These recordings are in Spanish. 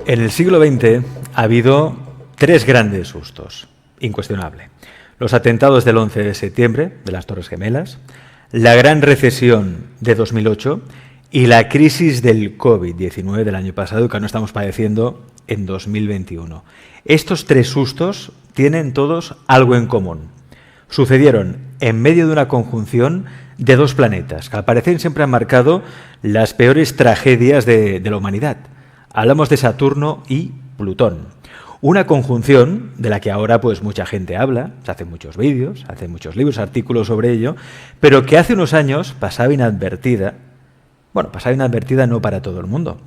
En el siglo XX ha habido tres grandes sustos, incuestionable. Los atentados del 11 de septiembre, de las Torres Gemelas, la gran recesión de 2008 y la crisis del COVID-19 del año pasado, que aún estamos padeciendo en 2021. Estos tres sustos tienen todos algo en común. Sucedieron en medio de una conjunción de dos planetas, que al parecer siempre han marcado las peores tragedias de la humanidad. Hablamos de Saturno y Plutón. Una conjunción de la que ahora pues mucha gente habla, se hacen muchos vídeos, se hacen muchos libros, artículos sobre ello, pero que hace unos años pasaba inadvertida. Bueno, pasaba inadvertida no para todo el mundo.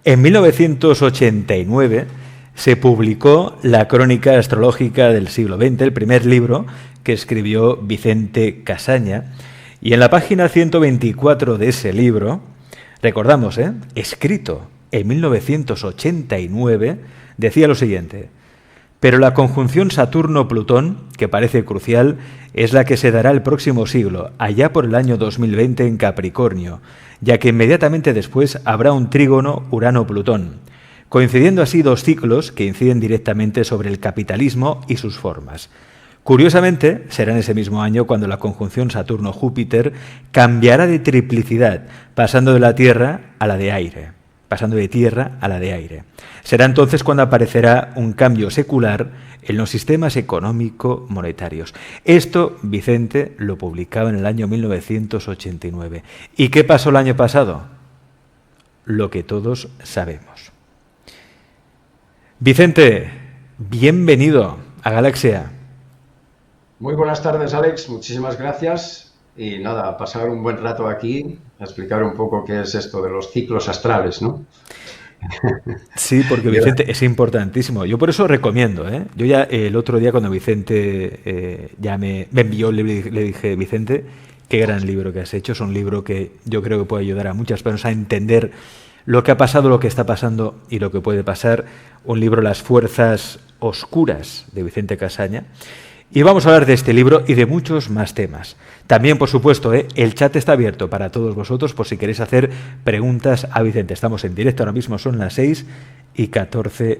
En 1989 se publicó la Crónica Astrológica del siglo XX, el primer libro que escribió Vicente Casaña, y en la página 124 de ese libro, recordamos, escrito en 1989, decía lo siguiente: pero la conjunción Saturno-Plutón, que parece crucial, es la que se dará el próximo siglo, allá por el año 2020 en Capricornio, ya que inmediatamente después habrá un trígono Urano-Plutón, coincidiendo así dos ciclos que inciden directamente sobre el capitalismo y sus formas. Curiosamente, será en ese mismo año cuando la conjunción Saturno-Júpiter cambiará de triplicidad, pasando de la Tierra a la de aire. Será entonces cuando aparecerá un cambio secular en los sistemas económico-monetarios. Esto, Vicente lo publicaba en el año 1989. ¿Y qué pasó el año pasado? Lo que todos sabemos. Vicente, bienvenido a Galaxia. Muy buenas tardes, Alex. Muchísimas gracias. Y nada, pasar un buen rato aquí, a explicar un poco qué es esto de los ciclos astrales, ¿no? Sí, porque Vicente es importantísimo. Yo por eso recomiendo, ¿eh? Yo ya el otro día cuando Vicente ya me envió, le dije, Vicente, qué gran libro que has hecho. Es un libro que yo creo que puede ayudar a muchas personas a entender lo que ha pasado, lo que está pasando y lo que puede pasar. Un libro, Las fuerzas oscuras, de Vicente Casaña. Y vamos a hablar de este libro y de muchos más temas. También, por supuesto, el chat está abierto para todos vosotros por si queréis hacer preguntas a Vicente. Estamos en directo, ahora mismo son las 6:14.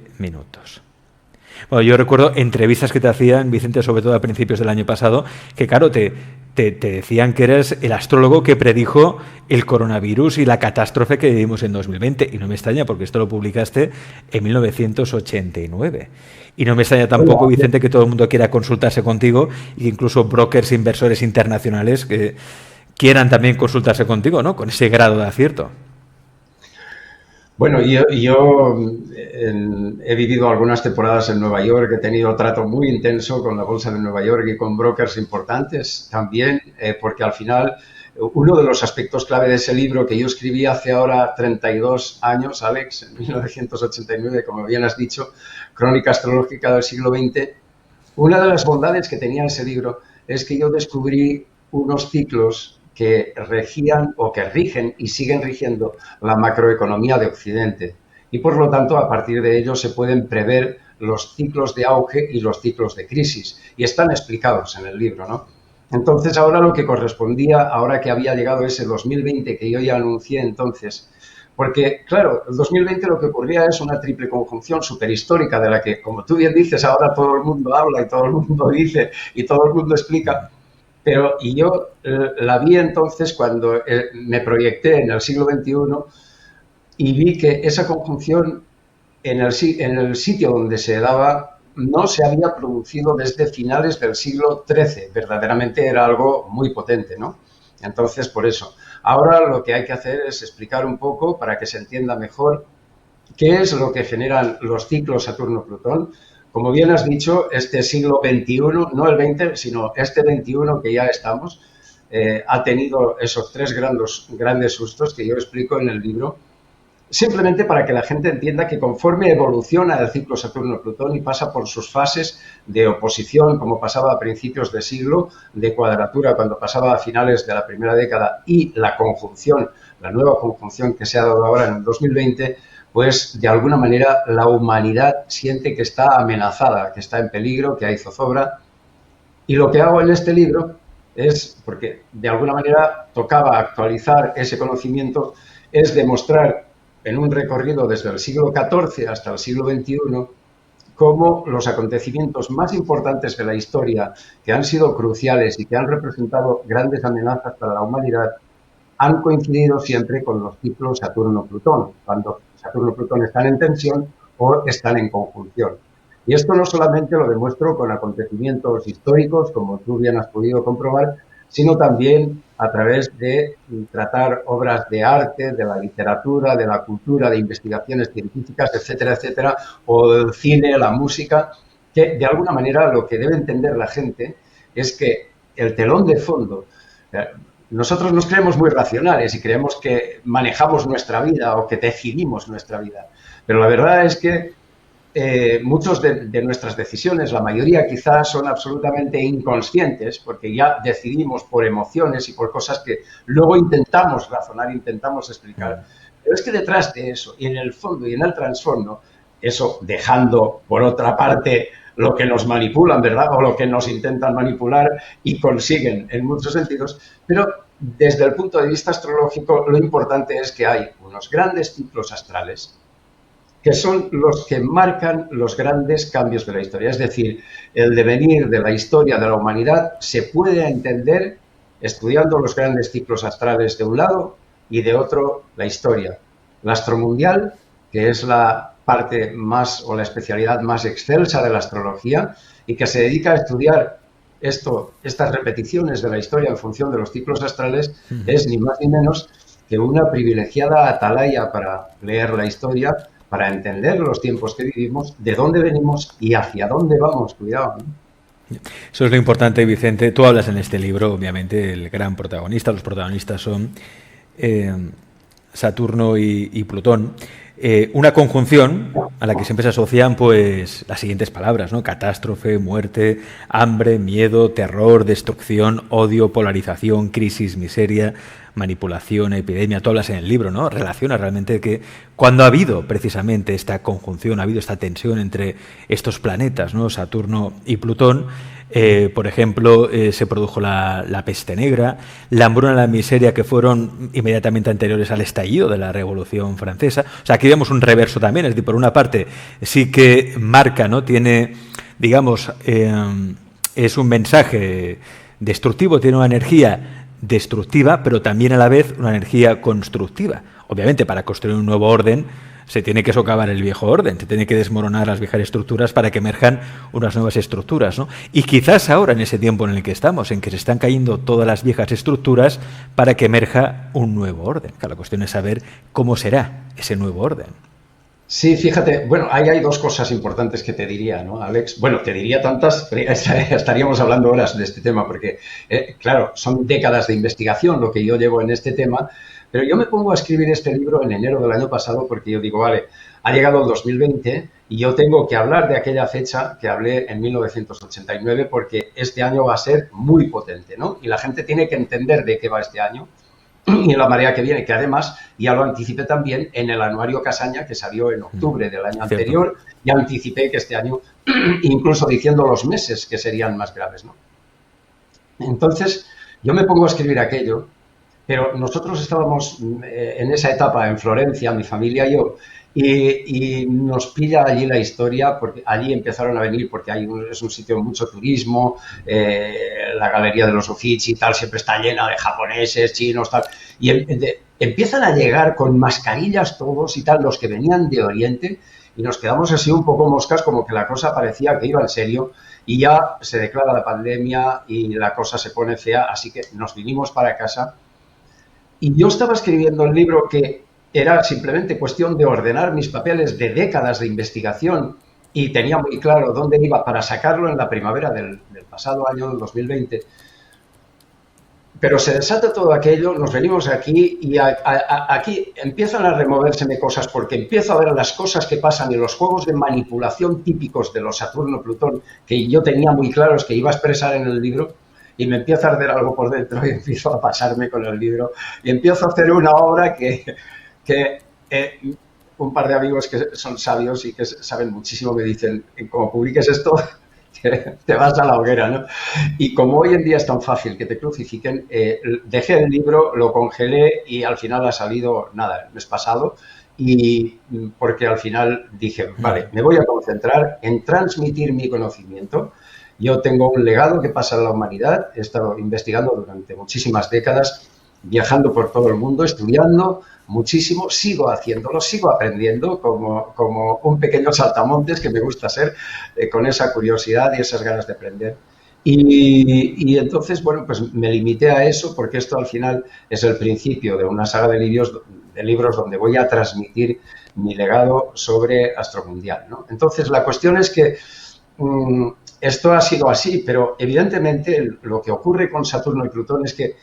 Bueno, yo recuerdo entrevistas que te hacían, Vicente, sobre todo a principios del año pasado, que claro, te decían que eres el astrólogo que predijo el coronavirus y la catástrofe que vivimos en 2020. Y no me extraña, porque esto lo publicaste en 1989. Y no me extraña tampoco, Vicente, que todo el mundo quiera consultarse contigo, e incluso brokers, inversores internacionales que quieran también consultarse contigo, ¿no? Con ese grado de acierto. Bueno, yo he vivido algunas temporadas en Nueva York, he tenido trato muy intenso con la bolsa de Nueva York y con brokers importantes también, porque al final uno de los aspectos clave de ese libro que yo escribí hace ahora 32 años, Alex, en 1989, como bien has dicho, Crónica Astrológica del siglo XX, una de las bondades que tenía ese libro es que yo descubrí unos ciclos que regían o que rigen y siguen rigiendo la macroeconomía de Occidente. Y por lo tanto, a partir de ello se pueden prever los ciclos de auge y los ciclos de crisis. Y están explicados en el libro, ¿no? Entonces, ahora lo que correspondía, ahora que había llegado ese 2020 que yo ya anuncié entonces, porque, claro, el 2020 lo que ocurría es una triple conjunción superhistórica de la que, como tú bien dices, ahora todo el mundo habla y todo el mundo dice y todo el mundo explica. Pero y yo la vi entonces cuando me proyecté en el siglo XXI y vi que esa conjunción en el sitio donde se daba no se había producido desde finales del siglo XIII. Verdaderamente era algo muy potente, ¿no? Entonces, por eso. Ahora lo que hay que hacer es explicar un poco, para que se entienda mejor, qué es lo que generan los ciclos Saturno-Plutón. Como bien has dicho, este siglo XXI, no el XX, sino este XXI que ya estamos, ha tenido esos tres grandes sustos que yo explico en el libro, simplemente para que la gente entienda que conforme evoluciona el ciclo Saturno-Plutón y pasa por sus fases de oposición, como pasaba a principios de siglo, de cuadratura cuando pasaba a finales de la primera década, y la conjunción, la nueva conjunción que se ha dado ahora en el 2020, pues de alguna manera la humanidad siente que está amenazada, que está en peligro, que hay zozobra. Y lo que hago en este libro es, porque de alguna manera tocaba actualizar ese conocimiento, es demostrar en un recorrido desde el siglo XIV hasta el siglo XXI, cómo los acontecimientos más importantes de la historia, que han sido cruciales y que han representado grandes amenazas para la humanidad, han coincidido siempre con los ciclos Saturno-Plutón, cuando Saturno-Plutón están en tensión o están en conjunción. Y esto no solamente lo demuestro con acontecimientos históricos, como tú bien has podido comprobar, sino también a través de tratar obras de arte, de la literatura, de la cultura, de investigaciones científicas, etcétera, etcétera, o del cine, la música, que de alguna manera lo que debe entender la gente es que el telón de fondo, nosotros nos creemos muy racionales y creemos que manejamos nuestra vida o que decidimos nuestra vida, pero la verdad es que muchos de nuestras decisiones, la mayoría quizás son absolutamente inconscientes porque ya decidimos por emociones y por cosas que luego intentamos razonar, intentamos explicar. Pero es que detrás de eso, y en el fondo y en el trasfondo, eso dejando por otra parte lo que nos manipulan, ¿verdad? O lo que nos intentan manipular y consiguen en muchos sentidos, pero desde el punto de vista astrológico lo importante es que hay unos grandes ciclos astrales que son los que marcan los grandes cambios de la historia. Es decir, el devenir de la historia de la humanidad se puede entender estudiando los grandes ciclos astrales de un lado y de otro la historia. La astromundial, que es la parte más o la especialidad más excelsa de la astrología y que se dedica a estudiar estas repeticiones de la historia en función de los ciclos astrales, es ni más ni menos que una privilegiada atalaya para leer la historia, para entender los tiempos que vivimos, de dónde venimos y hacia dónde vamos. Cuidado, ¿no? Eso es lo importante, Vicente. Tú hablas en este libro, obviamente, el gran protagonista. Los protagonistas son Saturno y Plutón. Una conjunción a la que siempre se asocian pues las siguientes palabras, ¿no? Catástrofe, muerte, hambre, miedo, terror, destrucción, odio, polarización, crisis, miseria, manipulación, epidemia. Tú hablas en el libro, ¿no? Relaciona realmente que cuando ha habido precisamente esta conjunción, ha habido esta tensión entre estos planetas, ¿no? Saturno y Plutón, por ejemplo, se produjo la peste negra, la hambruna y la miseria, que fueron inmediatamente anteriores al estallido de la Revolución Francesa. O sea, aquí vemos un reverso también, es decir, por una parte sí que marca, ¿no? Tiene, digamos, es un mensaje destructivo, tiene una energía destructiva, pero también a la vez una energía constructiva. Obviamente, para construir un nuevo orden se tiene que socavar el viejo orden, se tiene que desmoronar las viejas estructuras para que emerjan unas nuevas estructuras, ¿no? Y quizás ahora, en ese tiempo en el que estamos, en que se están cayendo todas las viejas estructuras para que emerja un nuevo orden. Claro, la cuestión es saber cómo será ese nuevo orden. Sí, fíjate, bueno, ahí hay dos cosas importantes que te diría, ¿no, Alex? Bueno, te diría tantas, pero estaríamos hablando horas de este tema, porque, claro, son décadas de investigación lo que yo llevo en este tema, pero yo me pongo a escribir este libro en enero del año pasado porque yo digo, vale, ha llegado el 2020 y yo tengo que hablar de aquella fecha que hablé en 1989 porque este año va a ser muy potente, ¿no? Y la gente tiene que entender de qué va este año y en la marea que viene, que además ya lo anticipé también en el anuario Casaña que salió en octubre del año anterior, ya anticipé que este año, incluso diciendo los meses que serían más graves, ¿no? Entonces, yo me pongo a escribir aquello, pero nosotros estábamos en esa etapa en Florencia, mi familia y yo, y nos pilla allí la historia, porque allí empezaron a venir, porque es un sitio de mucho turismo, la Galería de los Uffizi y tal, siempre está llena de japoneses, chinos, tal, y empiezan a llegar con mascarillas todos y tal, los que venían de Oriente, y nos quedamos así un poco moscas, como que la cosa parecía que iba en serio, y ya se declara la pandemia y la cosa se pone fea, así que nos vinimos para casa. Y yo estaba escribiendo el libro que era simplemente cuestión de ordenar mis papeles de décadas de investigación y tenía muy claro dónde iba para sacarlo en la primavera del pasado año, del 2020. Pero se desata todo aquello, nos venimos aquí y aquí empiezan a removérseme cosas porque empiezo a ver las cosas que pasan en los juegos de manipulación típicos de los Saturno-Plutón que yo tenía muy claros que iba a expresar en el libro. Y me empieza a arder algo por dentro y empiezo a pasarme con el libro y empiezo a hacer una obra que un par de amigos que son sabios y que saben muchísimo me dicen, como publiques esto, te vas a la hoguera, ¿no? Y como hoy en día es tan fácil que te crucifiquen, dejé el libro, lo congelé y al final ha salido, nada, el mes pasado y porque al final dije, vale, me voy a concentrar en transmitir mi conocimiento. Yo tengo un legado que pasa a la humanidad, he estado investigando durante muchísimas décadas, viajando por todo el mundo, estudiando muchísimo, sigo haciéndolo, sigo aprendiendo como un pequeño saltamontes que me gusta ser, con esa curiosidad y esas ganas de aprender. Y entonces, bueno, pues me limité a eso porque esto al final es el principio de una saga de libros donde voy a transmitir mi legado sobre astromundial, ¿no? Entonces, la cuestión es que esto ha sido así, pero evidentemente lo que ocurre con Saturno y Plutón es que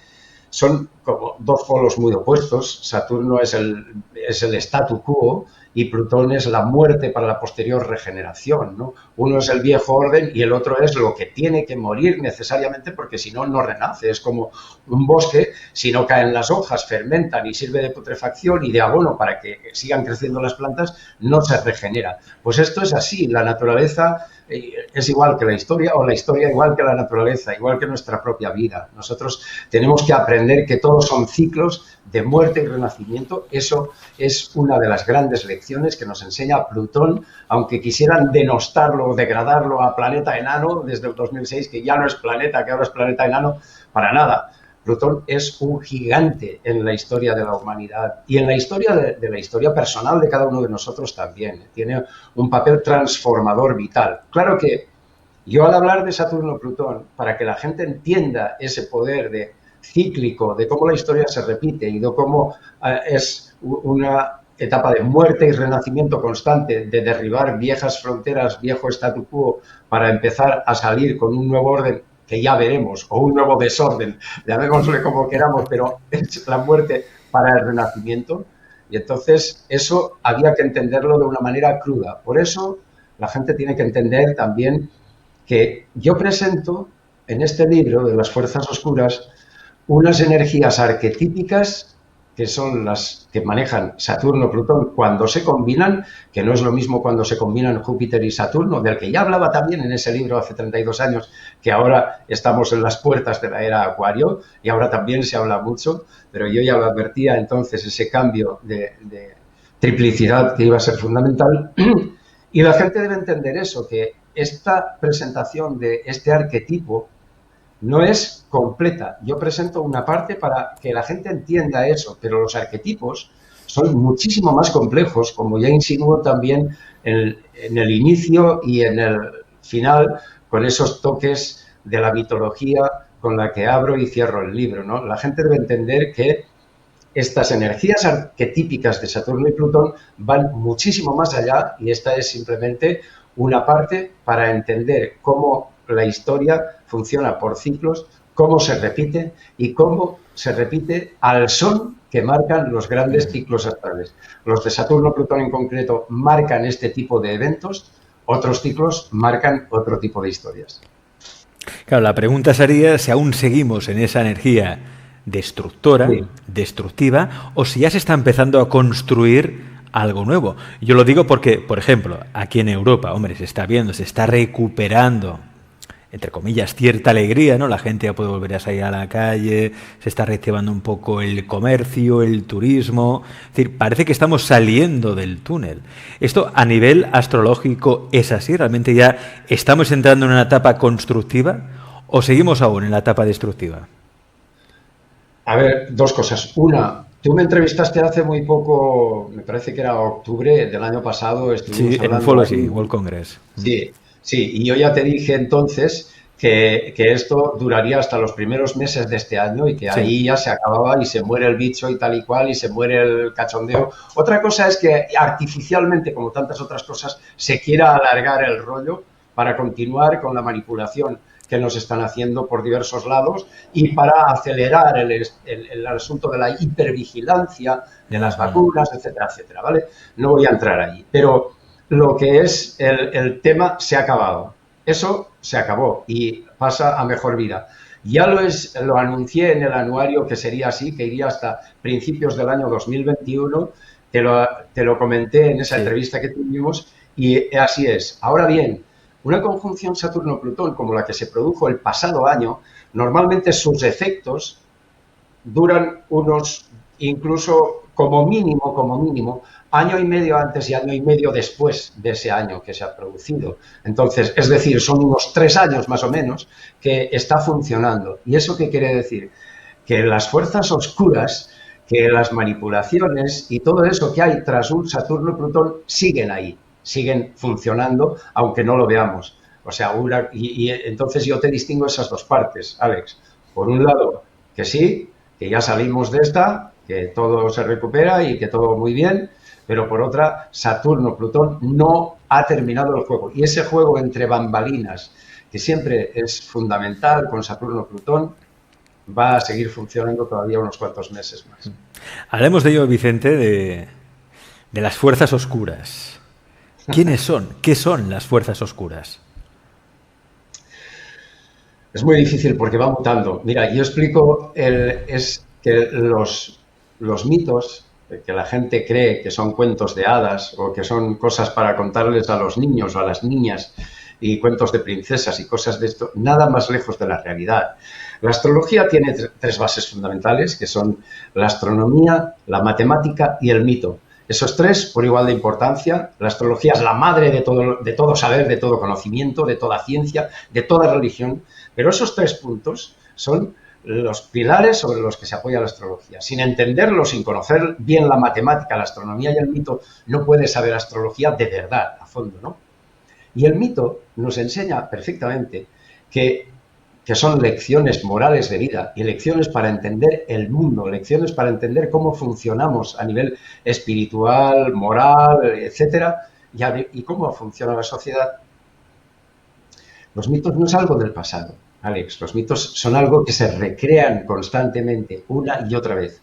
son como dos polos muy opuestos. Saturno es el statu quo y Plutón es la muerte para la posterior regeneración, ¿no? Uno es el viejo orden y el otro es lo que tiene que morir necesariamente porque si no, no renace. Es como un bosque, si no caen las hojas, fermentan y sirve de putrefacción y de abono para que sigan creciendo las plantas, no se regenera. Pues esto es así, la naturaleza es igual que la historia o la historia igual que la naturaleza, igual que nuestra propia vida. Nosotros tenemos que aprender que todos son ciclos de muerte y renacimiento. Eso es una de las grandes lecciones que nos enseña Plutón, aunque quisieran denostarlo o degradarlo a planeta enano desde el 2006, que ya no es planeta, que ahora es planeta enano, para nada. Plutón es un gigante en la historia de la humanidad y en la historia de la historia personal de cada uno de nosotros también. Tiene un papel transformador vital. Claro que yo al hablar de Saturno-Plutón, para que la gente entienda ese poder de cíclico, de cómo la historia se repite y de cómo es una etapa de muerte y renacimiento constante, de derribar viejas fronteras, viejo statu quo, para empezar a salir con un nuevo orden que ya veremos, o un nuevo desorden, llamémosle como queramos, pero es la muerte para el renacimiento. Y entonces eso había que entenderlo de una manera cruda. Por eso la gente tiene que entender también que yo presento en este libro de las fuerzas oscuras unas energías arquetípicas que son las que manejan Saturno, Plutón, cuando se combinan, que no es lo mismo cuando se combinan Júpiter y Saturno, del que ya hablaba también en ese libro hace 32 años, que ahora estamos en las puertas de la era Acuario, y ahora también se habla mucho, pero yo ya lo advertía entonces, ese cambio de triplicidad que iba a ser fundamental, y la gente debe entender eso, que esta presentación de este arquetipo no es completa. Yo presento una parte para que la gente entienda eso, pero los arquetipos son muchísimo más complejos, como ya insinuó también en el inicio y en el final, con esos toques de la mitología con la que abro y cierro el libro, ¿no? La gente debe entender que estas energías arquetípicas de Saturno y Plutón van muchísimo más allá y esta es simplemente una parte para entender cómo la historia funciona por ciclos, cómo se repite y cómo se repite al son que marcan los grandes ciclos astrales. Los de Saturno, Plutón en concreto marcan este tipo de eventos, otros ciclos marcan otro tipo de historias. Claro, la pregunta sería si aún seguimos en esa energía destructora, sí, destructiva, o si ya se está empezando a construir algo nuevo. Yo lo digo porque, por ejemplo, aquí en Europa, hombre, se está viendo, se está recuperando, entre comillas, cierta alegría, ¿no? La gente ya puede volver a salir a la calle, se está reactivando un poco el comercio, el turismo. Es decir, parece que estamos saliendo del túnel. ¿Esto a nivel astrológico es así? ¿Realmente ya estamos entrando en una etapa constructiva o seguimos aún en la etapa destructiva? A ver, dos cosas. Una, tú me entrevistaste hace muy poco, me parece que era octubre del año pasado. Sí, en Ufology, World Congress. Sí, sí, y yo ya te dije entonces que esto duraría hasta los primeros meses de este año y que ahí ya se acababa y se muere el bicho y tal y cual y se muere el cachondeo. Otra cosa es que artificialmente, como tantas otras cosas, se quiera alargar el rollo para continuar con la manipulación que nos están haciendo por diversos lados y para acelerar el asunto de la hipervigilancia de las vacunas, etcétera, etcétera, ¿vale? No voy a entrar ahí, pero lo que es el tema se ha acabado. Eso se acabó y pasa a mejor vida. Ya lo anuncié en el anuario que sería así, que iría hasta principios del año 2021, te lo comenté en esa entrevista que tuvimos y así es. Ahora bien, una conjunción Saturno-Plutón como la que se produjo el pasado año, normalmente sus efectos duran incluso como mínimo, año y medio antes y año y medio después de ese año que se ha producido. Entonces, es decir, son unos 3 años más o menos que está funcionando. ¿Y eso qué quiere decir? Que las fuerzas oscuras, que las manipulaciones y todo eso que hay tras un Saturno y Plutón siguen ahí, siguen funcionando, aunque no lo veamos. O sea, entonces yo te distingo esas dos partes, Alex. Por un lado, que sí, que ya salimos de esta, que todo se recupera y que todo muy bien, pero por otra, Saturno, Plutón no ha terminado el juego. Y ese juego entre bambalinas, que siempre es fundamental con Saturno, Plutón, va a seguir funcionando todavía unos cuantos meses más. Hablemos de ello, Vicente, de las fuerzas oscuras. ¿Quiénes son? ¿Qué son las fuerzas oscuras? Es muy difícil porque va mutando. Mira, yo explico, es que los mitos que la gente cree que son cuentos de hadas o que son cosas para contarles a los niños o a las niñas y cuentos de princesas y cosas de esto, nada más lejos de la realidad. La astrología tiene 3 bases fundamentales, que son la astronomía, la matemática y el mito. Esos 3 por igual de importancia. La astrología es la madre de todo saber, de todo conocimiento, de toda ciencia, de toda religión. Pero esos 3 puntos son los pilares sobre los que se apoya la astrología. Sin entenderlo, sin conocer bien la matemática, la astronomía y el mito, no puedes saber astrología de verdad, a fondo, ¿no? Y el mito nos enseña perfectamente que son lecciones morales de vida y lecciones para entender el mundo, lecciones para entender cómo funcionamos a nivel espiritual, moral, etcétera, y cómo funciona la sociedad. Los mitos no es algo del pasado, Alex. Los mitos son algo que se recrean constantemente, una y otra vez.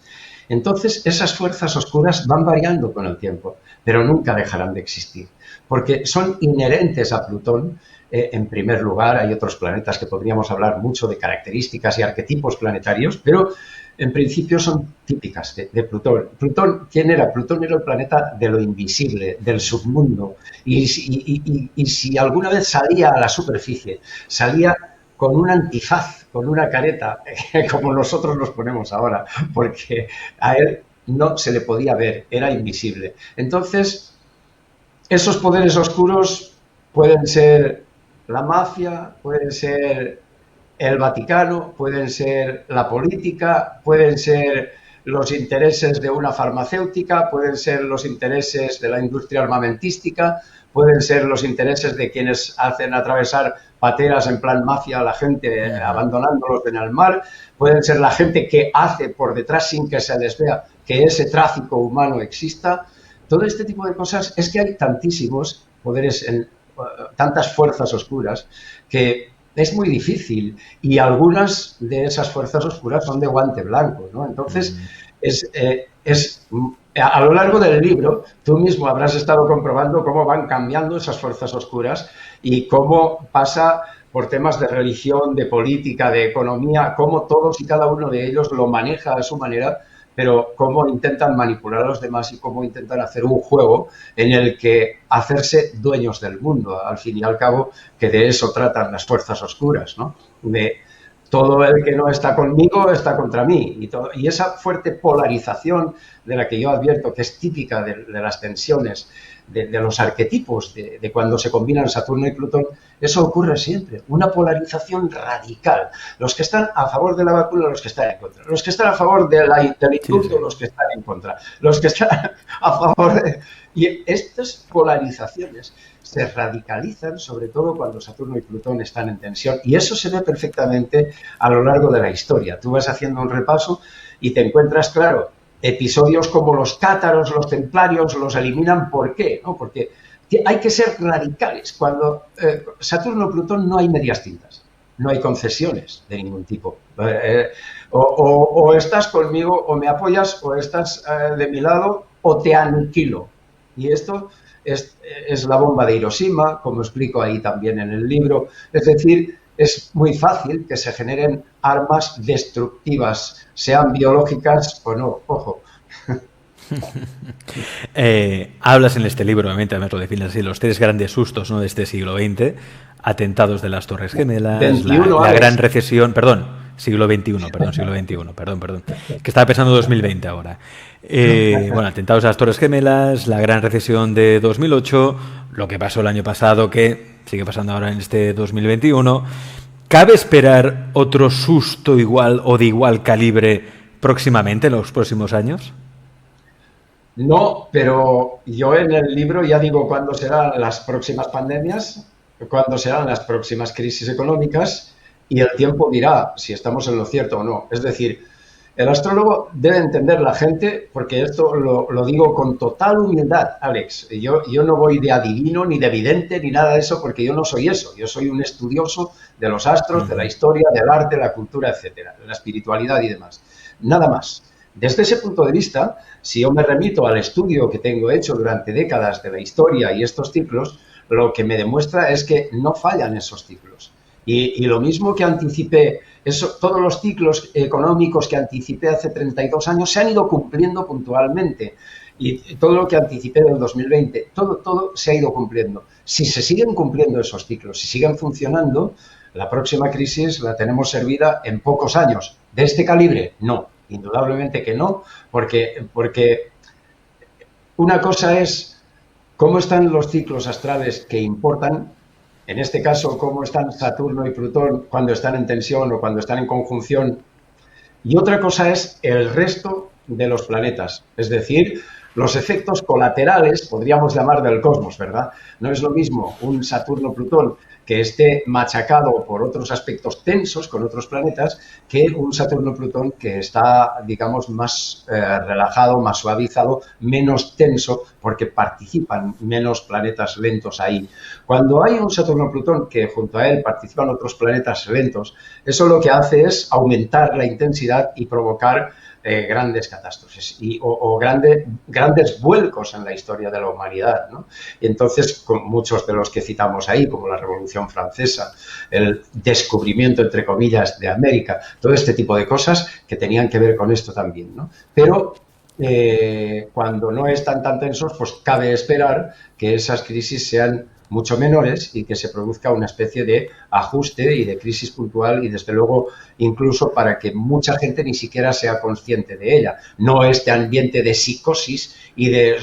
Entonces, esas fuerzas oscuras van variando con el tiempo, pero nunca dejarán de existir, porque son inherentes a Plutón. En primer lugar, hay otros planetas que podríamos hablar mucho de características y arquetipos planetarios, pero en principio son típicas de Plutón. Plutón, ¿quién era? Plutón era el planeta de lo invisible, del submundo, y si alguna vez salía a la superficie, salía con un antifaz, con una careta, como nosotros nos ponemos ahora, porque a él no se le podía ver, era invisible. Entonces, esos poderes oscuros pueden ser la mafia, pueden ser el Vaticano, pueden ser la política, pueden ser los intereses de una farmacéutica, pueden ser los intereses de la industria armamentística, pueden ser los intereses de quienes hacen atravesar pateras en plan mafia a la gente abandonándolos en el mar, pueden ser la gente que hace por detrás sin que se les vea que ese tráfico humano exista. Todo este tipo de cosas, es que hay tantísimos poderes, tantas fuerzas oscuras, que es muy difícil, y algunas de esas fuerzas oscuras son de guante blanco, ¿no? Entonces, a lo largo del libro, tú mismo habrás estado comprobando cómo van cambiando esas fuerzas oscuras y cómo pasa por temas de religión, de política, de economía, cómo todos y cada uno de ellos lo maneja a su manera, pero cómo intentan manipular a los demás y cómo intentan hacer un juego en el que hacerse dueños del mundo. Al fin y al cabo, que de eso tratan las fuerzas oscuras, ¿no? De todo el que no está conmigo está contra mí. Y esa fuerte polarización de la que yo advierto que es típica de las tensiones, de los arquetipos de cuando se combinan Saturno y Plutón, eso ocurre siempre. Una polarización radical. Los que están a favor de la vacuna, los que están en contra. Los que están a favor del indulto, los que están en contra. Los que están a favor de... Y estas polarizaciones se radicalizan, sobre todo cuando Saturno y Plutón están en tensión. Y eso se ve perfectamente a lo largo de la historia. Tú vas haciendo un repaso y te encuentras, claro, episodios como los cátaros, los templarios, los eliminan. ¿Por qué? ¿No? Porque hay que ser radicales. Cuando Saturno y Plutón no hay medias tintas, no hay concesiones de ningún tipo. O estás conmigo, o me apoyas, o estás de mi lado, o te aniquilo. Y esto es la bomba de Hiroshima, como explico ahí también en el libro. Es decir, es muy fácil que se generen armas destructivas, sean biológicas o no. Ojo. Hablas en este libro, obviamente, además lo defines así, los 3 grandes sustos, ¿no?, de este siglo XX: atentados de las Torres Gemelas, 21, la gran recesión, perdón, siglo XXI, perdón, que estaba pensando 2020 ahora. Bueno, atentados a las Torres Gemelas, la gran recesión de 2008, lo que pasó el año pasado, que sigue pasando ahora en este 2021. ¿Cabe esperar otro susto igual o de igual calibre próximamente, en los próximos años? No, pero yo en el libro ya digo cuándo serán las próximas pandemias, cuándo serán las próximas crisis económicas y el tiempo dirá si estamos en lo cierto o no. Es decir, el astrólogo debe entender la gente, porque esto lo digo con total humildad, Alex. Yo no voy de adivino, ni de vidente, ni nada de eso, porque yo no soy eso. Yo soy un estudioso de los astros, de la historia, del arte, la cultura, etcétera, de la espiritualidad y demás. Nada más. Desde ese punto de vista, si yo me remito al estudio que tengo hecho durante décadas de la historia y estos ciclos, lo que me demuestra es que no fallan esos ciclos. Y lo mismo que anticipé, todos los ciclos económicos que anticipé hace 32 años se han ido cumpliendo puntualmente. Y todo lo que anticipé del 2020, todo se ha ido cumpliendo. Si se siguen cumpliendo esos ciclos, si siguen funcionando, la próxima crisis la tenemos servida en pocos años. ¿De este calibre? No, indudablemente que no, porque una cosa es cómo están los ciclos astrales que importan. En este caso, cómo están Saturno y Plutón cuando están en tensión o cuando están en conjunción. Y otra cosa es el resto de los planetas, es decir, los efectos colaterales, podríamos llamar, del cosmos, ¿verdad? No es lo mismo un Saturno-Plutón que esté machacado por otros aspectos tensos con otros planetas que un Saturno-Plutón que está, digamos, más relajado, más suavizado, menos tenso, porque participan menos planetas lentos ahí. Cuando hay un Saturno-Plutón que junto a él participan otros planetas lentos, eso lo que hace es aumentar la intensidad y provocar grandes catástrofes o grandes vuelcos en la historia de la humanidad, ¿no? Y entonces, con muchos de los que citamos ahí, como la Revolución Francesa, el descubrimiento, entre comillas, de América, todo este tipo de cosas que tenían que ver con esto también, ¿no? Pero cuando no están tan tensos, pues cabe esperar que esas crisis sean mucho menores y que se produzca una especie de ajuste y de crisis puntual y, desde luego, incluso para que mucha gente ni siquiera sea consciente de ella. No este ambiente de psicosis y de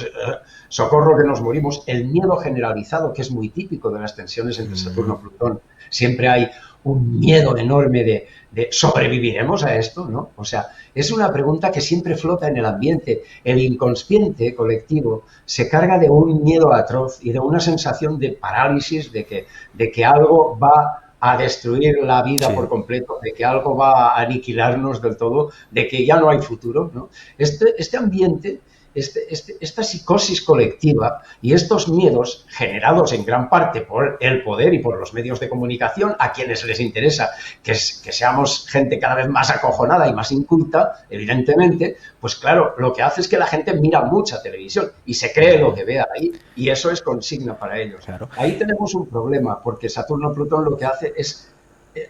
socorro que nos morimos, el miedo generalizado, que es muy típico de las tensiones entre Saturno y Plutón. Siempre hay un miedo enorme de ¿sobreviviremos a esto? ¿No? O sea, es una pregunta que siempre flota en el ambiente. El inconsciente colectivo se carga de un miedo atroz y de una sensación de parálisis, de que algo va a destruir la vida por completo, de que algo va a aniquilarnos del todo, de que ya no hay futuro, ¿no? Este ambiente, esta psicosis colectiva y estos miedos generados en gran parte por el poder y por los medios de comunicación, a quienes les interesa que seamos gente cada vez más acojonada y más inculta, evidentemente, pues claro, lo que hace es que la gente mira mucha televisión y se cree lo que vea ahí, y eso es consigna para ellos. Claro. Ahí tenemos un problema, porque Saturno-Plutón lo que hace es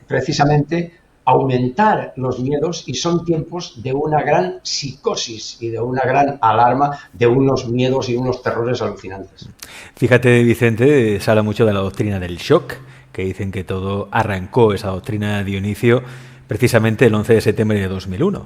precisamente aumentar los miedos, y son tiempos de una gran psicosis y de una gran alarma, de unos miedos y unos terrores alucinantes. Fíjate, Vicente, se habla mucho de la doctrina del shock, que dicen que todo arrancó, esa doctrina de Dionisio, precisamente el 11 de septiembre de 2001.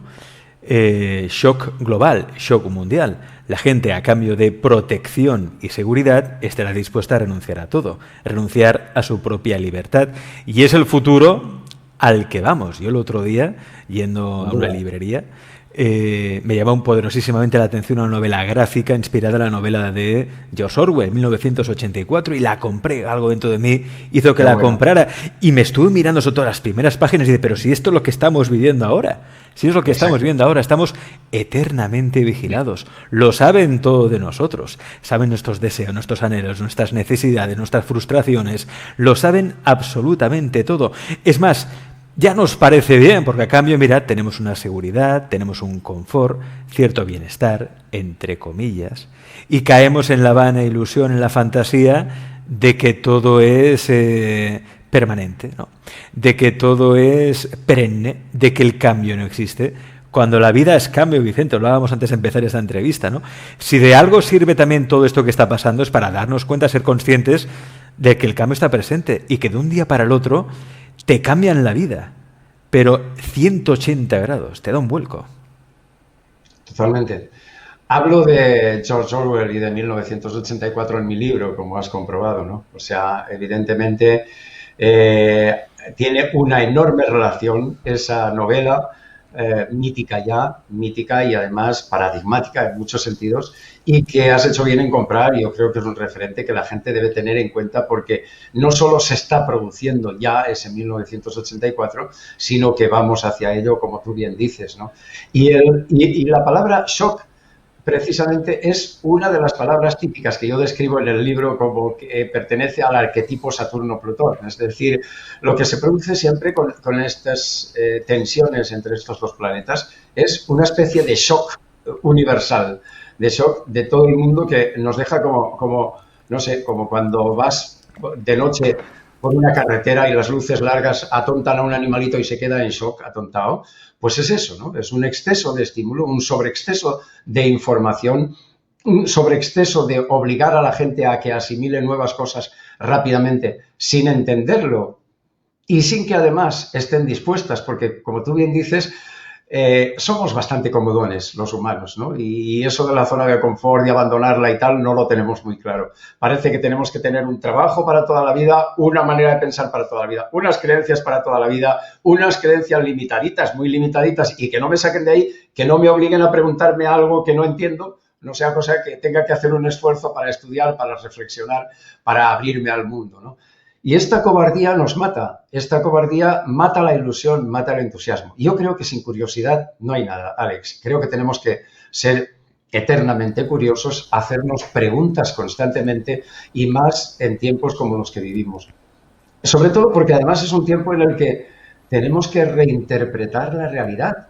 Shock global, shock mundial. La gente, a cambio de protección y seguridad, estará dispuesta a renunciar a todo, renunciar a su propia libertad. Y es el futuro al que vamos. Yo el otro día, yendo a una librería, me llamó poderosísimamente la atención una novela gráfica inspirada en la novela de George Orwell, 1984, y la compré. Algo dentro de mí hizo que la comprara. Y me estuve mirando sobre todas las primeras páginas y dije, pero si esto es lo que estamos viviendo ahora, si es lo que estamos viviendo ahora, estamos eternamente vigilados. Lo saben todo de nosotros. Saben nuestros deseos, nuestros anhelos, nuestras necesidades, nuestras frustraciones. Lo saben absolutamente todo. Es más, ya nos parece bien, porque a cambio, mirad, tenemos una seguridad, tenemos un confort, cierto bienestar, entre comillas, y caemos en la vana ilusión, en la fantasía de que todo es permanente, ¿no? De que todo es perenne, de que el cambio no existe, cuando la vida es cambio, Vicente. Lo hablábamos antes de empezar esta entrevista, ¿no? Si de algo sirve también todo esto que está pasando, es para darnos cuenta, ser conscientes de que el cambio está presente y que de un día para el otro te cambian la vida. pero 180 grados, te da un vuelco. Totalmente. Hablo de George Orwell y de 1984 en mi libro, como has comprobado, ¿no? O sea, evidentemente tiene una enorme relación esa novela, mítica y además paradigmática en muchos sentidos, y que has hecho bien en comprar. Yo creo que es un referente que la gente debe tener en cuenta, porque no solo se está produciendo ya ese 1984, sino que vamos hacia ello, como tú bien dices, ¿no? Y la palabra shock precisamente es una de las palabras típicas que yo describo en el libro como que pertenece al arquetipo Saturno-Plutón. Es decir, lo que se produce siempre con estas tensiones entre estos dos planetas es una especie de shock universal, de shock de todo el mundo, que nos deja como no sé, como cuando vas de noche por una carretera y las luces largas atontan a un animalito y se queda en shock, atontado. Pues es eso, ¿no? Es un exceso de estímulo, un sobreexceso de información, un sobreexceso de obligar a la gente a que asimile nuevas cosas rápidamente sin entenderlo y sin que además estén dispuestas, porque, como tú bien dices, somos bastante comodones los humanos, ¿no? Y eso de la zona de confort, de abandonarla y tal, no lo tenemos muy claro. Parece que tenemos que tener un trabajo para toda la vida, una manera de pensar para toda la vida, unas creencias para toda la vida, unas creencias limitaditas, muy limitaditas, y que no me saquen de ahí, que no me obliguen a preguntarme algo que no entiendo, no sea cosa que tenga que hacer un esfuerzo para estudiar, para reflexionar, para abrirme al mundo, ¿no? Y esta cobardía nos mata, esta cobardía mata la ilusión, mata el entusiasmo. Yo creo que sin curiosidad no hay nada, Alex. Creo que tenemos que ser eternamente curiosos, hacernos preguntas constantemente, y más en tiempos como los que vivimos. Sobre todo porque además es un tiempo en el que tenemos que reinterpretar la realidad.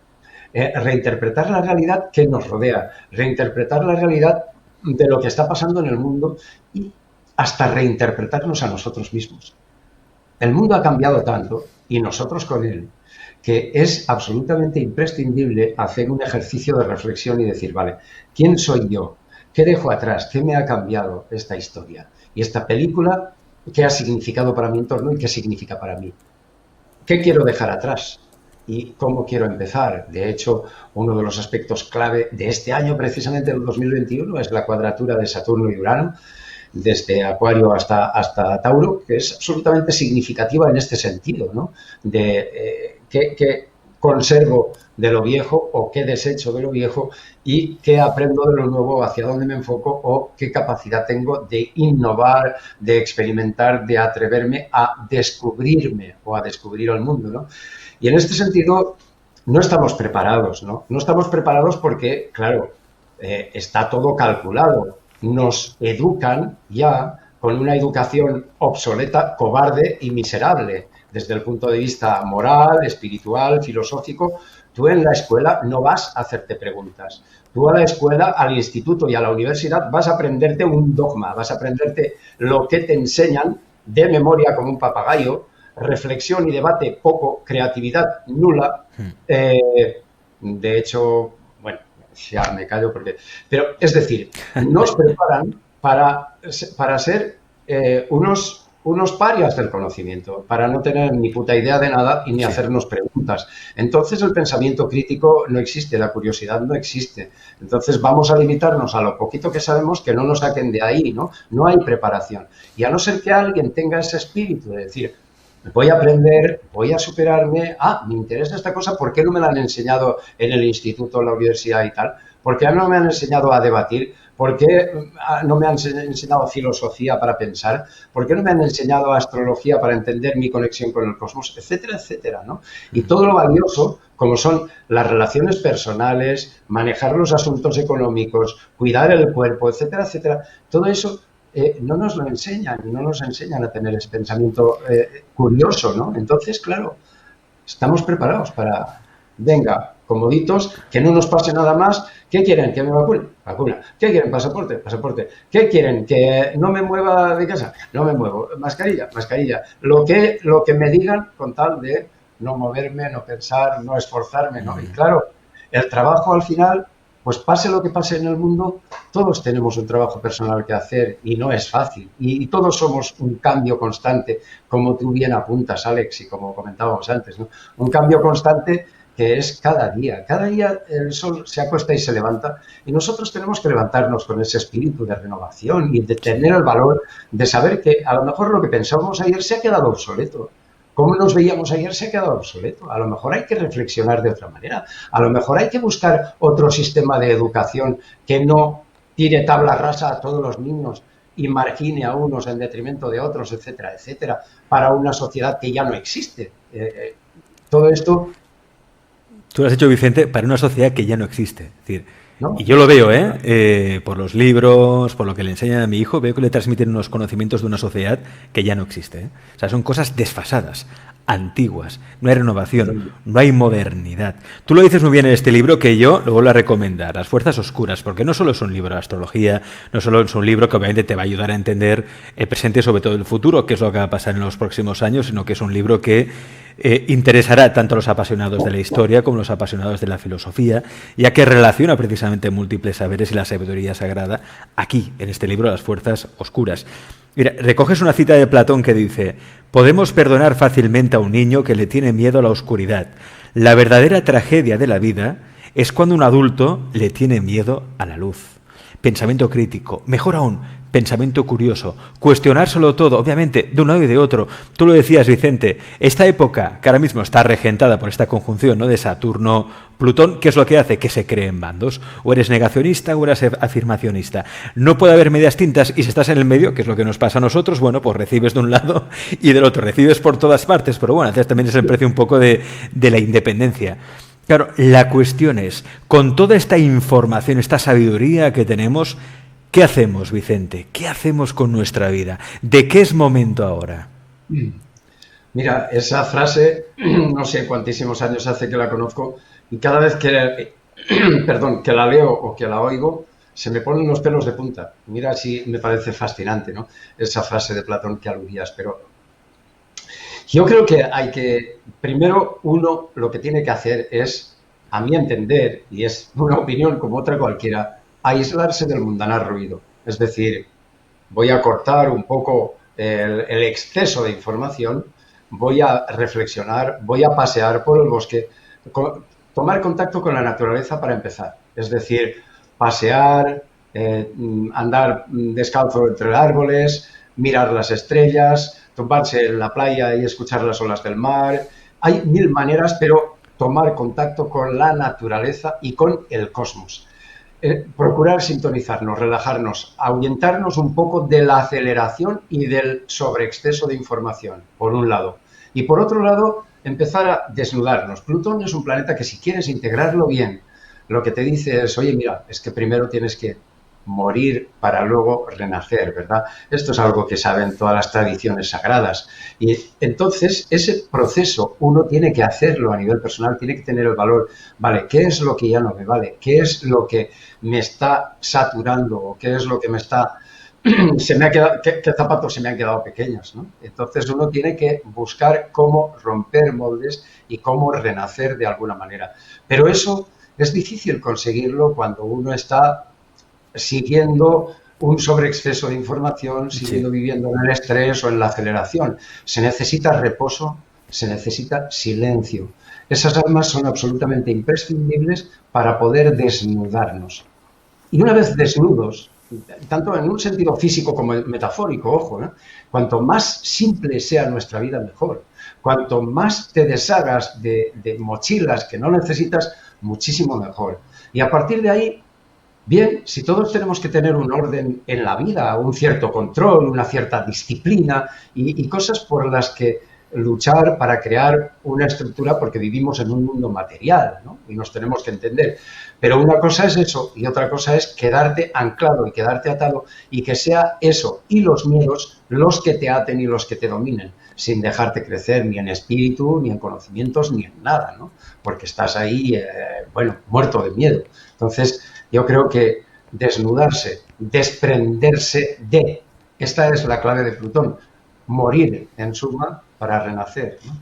Reinterpretar la realidad que nos rodea, reinterpretar la realidad de lo que está pasando en el mundo, y hasta reinterpretarnos a nosotros mismos. El mundo ha cambiado tanto, y nosotros con él, que es absolutamente imprescindible hacer un ejercicio de reflexión y decir, vale, ¿quién soy yo? ¿Qué dejo atrás? ¿Qué me ha cambiado esta historia? Y esta película, ¿qué ha significado para mi entorno y qué significa para mí? ¿Qué quiero dejar atrás? ¿Y cómo quiero empezar? De hecho, uno de los aspectos clave de este año, precisamente el 2021, es la cuadratura de Saturno y Urano, desde Acuario hasta Tauro, que es absolutamente significativa en este sentido, ¿no? De qué conservo de lo viejo o qué desecho de lo viejo y qué aprendo de lo nuevo, hacia dónde me enfoco o qué capacidad tengo de innovar, de experimentar, de atreverme a descubrirme o a descubrir el mundo, ¿no? Y en este sentido no estamos preparados, ¿no? No estamos preparados porque, claro, está todo calculado. Nos educan ya con una educación obsoleta, cobarde y miserable desde el punto de vista moral, espiritual, filosófico. Tú en la escuela no vas a hacerte preguntas. Tú a la escuela, al instituto y a la universidad vas a aprenderte un dogma, vas a aprenderte lo que te enseñan de memoria como un papagayo, reflexión y debate poco, creatividad nula. De hecho, bueno, ya me callo porque... Pero, es decir, nos preparan para ser unos parias del conocimiento, para no tener ni puta idea de nada y ni hacernos preguntas. Entonces el pensamiento crítico no existe, la curiosidad no existe. Entonces vamos a limitarnos a lo poquito que sabemos, que no nos saquen de ahí, ¿no? No hay preparación. Y a no ser que alguien tenga ese espíritu de decir, voy a aprender, voy a superarme, me interesa esta cosa, ¿por qué no me la han enseñado en el instituto, en la universidad y tal? ¿Por qué no me han enseñado a debatir? ¿Por qué no me han enseñado filosofía para pensar? ¿Por qué no me han enseñado astrología para entender mi conexión con el cosmos? Etcétera, etcétera, ¿no? Y todo lo valioso, como son las relaciones personales, manejar los asuntos económicos, cuidar el cuerpo, etcétera, etcétera, todo eso no nos lo enseñan, no nos enseñan a tener ese pensamiento curioso, ¿no? Entonces, claro, estamos preparados para, venga, comoditos, que no nos pase nada más. ¿Qué quieren? ¿Que me vacune? Vacuna. ¿Qué quieren? Pasaporte, pasaporte. ¿Qué quieren? ¿Que no me mueva de casa? No me muevo. Mascarilla, mascarilla. Lo que me digan, con tal de no moverme, no pensar, no esforzarme, ¿no? Y claro, el trabajo al final, pues pase lo que pase en el mundo, todos tenemos un trabajo personal que hacer y no es fácil. Y todos somos un cambio constante, como tú bien apuntas, Alex, y como comentábamos antes, ¿no? Un cambio constante que es cada día. Cada día el sol se acuesta y se levanta y nosotros tenemos que levantarnos con ese espíritu de renovación y de tener el valor de saber que a lo mejor lo que pensábamos ayer se ha quedado obsoleto. Cómo nos veíamos ayer se ha quedado obsoleto. A lo mejor hay que reflexionar de otra manera. A lo mejor hay que buscar otro sistema de educación que no tire tabla rasa a todos los niños y margine a unos en detrimento de otros, etcétera, etcétera, para una sociedad que ya no existe. Todo esto... Tú lo has hecho, Vicente, para una sociedad que ya no existe. Es decir, ¿no? y yo lo veo, por los libros, por lo que le enseñan a mi hijo, veo que le transmiten unos conocimientos de una sociedad que ya no existe. O sea, son cosas desfasadas, antiguas, no hay renovación, no hay modernidad. Tú lo dices muy bien en este libro, que yo lo vuelvo a recomendar, Las Fuerzas Oscuras, porque no solo es un libro de astrología, no solo es un libro que obviamente te va a ayudar a entender el presente y sobre todo el futuro, qué es lo que va a pasar en los próximos años, sino que es un libro que interesará tanto a los apasionados de la historia como a los apasionados de la filosofía, ya que relaciona precisamente múltiples saberes y la sabiduría sagrada aquí, en este libro, Las Fuerzas Oscuras. Mira, recoges una cita de Platón que dice: podemos perdonar fácilmente a un niño que le tiene miedo a la oscuridad. La verdadera tragedia de la vida es cuando un adulto le tiene miedo a la luz. Pensamiento crítico, mejor aún, pensamiento curioso, cuestionárselo todo, obviamente, de un lado y de otro. Tú lo decías, Vicente, esta época que ahora mismo está regentada por esta conjunción, ¿no?, de Saturno-Plutón, ¿qué es lo que hace? Que se creen bandos. O eres negacionista o eres afirmacionista. No puede haber medias tintas y si estás en el medio, que es lo que nos pasa a nosotros, bueno, pues recibes de un lado y del otro, recibes por todas partes, pero bueno, también es el precio un poco de la independencia. Claro, la cuestión es, con toda esta información, esta sabiduría que tenemos, ¿qué hacemos, Vicente? ¿Qué hacemos con nuestra vida? ¿De qué es momento ahora? Mira, esa frase, no sé cuántísimos años hace que la conozco y cada vez que, que la leo o que la oigo, se me ponen los pelos de punta. Mira, sí, me parece fascinante, ¿no?, esa frase de Platón que aludías, pero yo creo que hay que, primero, uno lo que tiene que hacer es, a mi entender, y es una opinión como otra cualquiera, aislarse del mundanar ruido. Es decir, voy a cortar un poco el exceso de información, voy a reflexionar, voy a pasear por el bosque, tomar contacto con la naturaleza para empezar. Es decir, pasear, andar descalzo entre árboles, mirar las estrellas, tumbarse en la playa y escuchar las olas del mar. Hay mil maneras, pero tomar contacto con la naturaleza y con el cosmos. Procurar sintonizarnos, relajarnos, ahuyentarnos un poco de la aceleración y del sobreexceso de información, por un lado. Y por otro lado, empezar a desnudarnos. Plutón es un planeta que, si quieres integrarlo bien, lo que te dice es: oye, mira, es que primero tienes que morir para luego renacer, ¿verdad? Esto es algo que saben todas las tradiciones sagradas. Y entonces, ese proceso uno tiene que hacerlo a nivel personal, tiene que tener el valor, vale, ¿qué es lo que ya no me vale? ¿Qué es lo que me está saturando? ¿O qué es lo que me está... se me ha quedado, ¿qué zapatos se me han quedado pequeños, ¿no? Entonces uno tiene que buscar cómo romper moldes y cómo renacer de alguna manera. Pero eso es difícil conseguirlo cuando uno está siguiendo un sobreexceso de información, siguiendo viviendo en el estrés o en la aceleración. Se necesita reposo, se necesita silencio. Esas armas son absolutamente imprescindibles para poder desnudarnos. Y una vez desnudos, tanto en un sentido físico como metafórico, ojo, ¿eh?, cuanto más simple sea nuestra vida, mejor. Cuanto más te deshagas de mochilas que no necesitas, muchísimo mejor. Y a partir de ahí, bien, si todos tenemos que tener un orden en la vida, un cierto control, una cierta disciplina y cosas por las que luchar para crear una estructura, porque vivimos en un mundo material, ¿no?, y nos tenemos que entender. Pero una cosa es eso y otra cosa es quedarte anclado y quedarte atado y que sea eso y los miedos los que te aten y los que te dominen, sin dejarte crecer ni en espíritu, ni en conocimientos, ni en nada, ¿no?, porque estás ahí, muerto de miedo. Entonces, yo creo que desnudarse, desprenderse de, esta es la clave de Plutón, morir en suma para renacer, ¿no?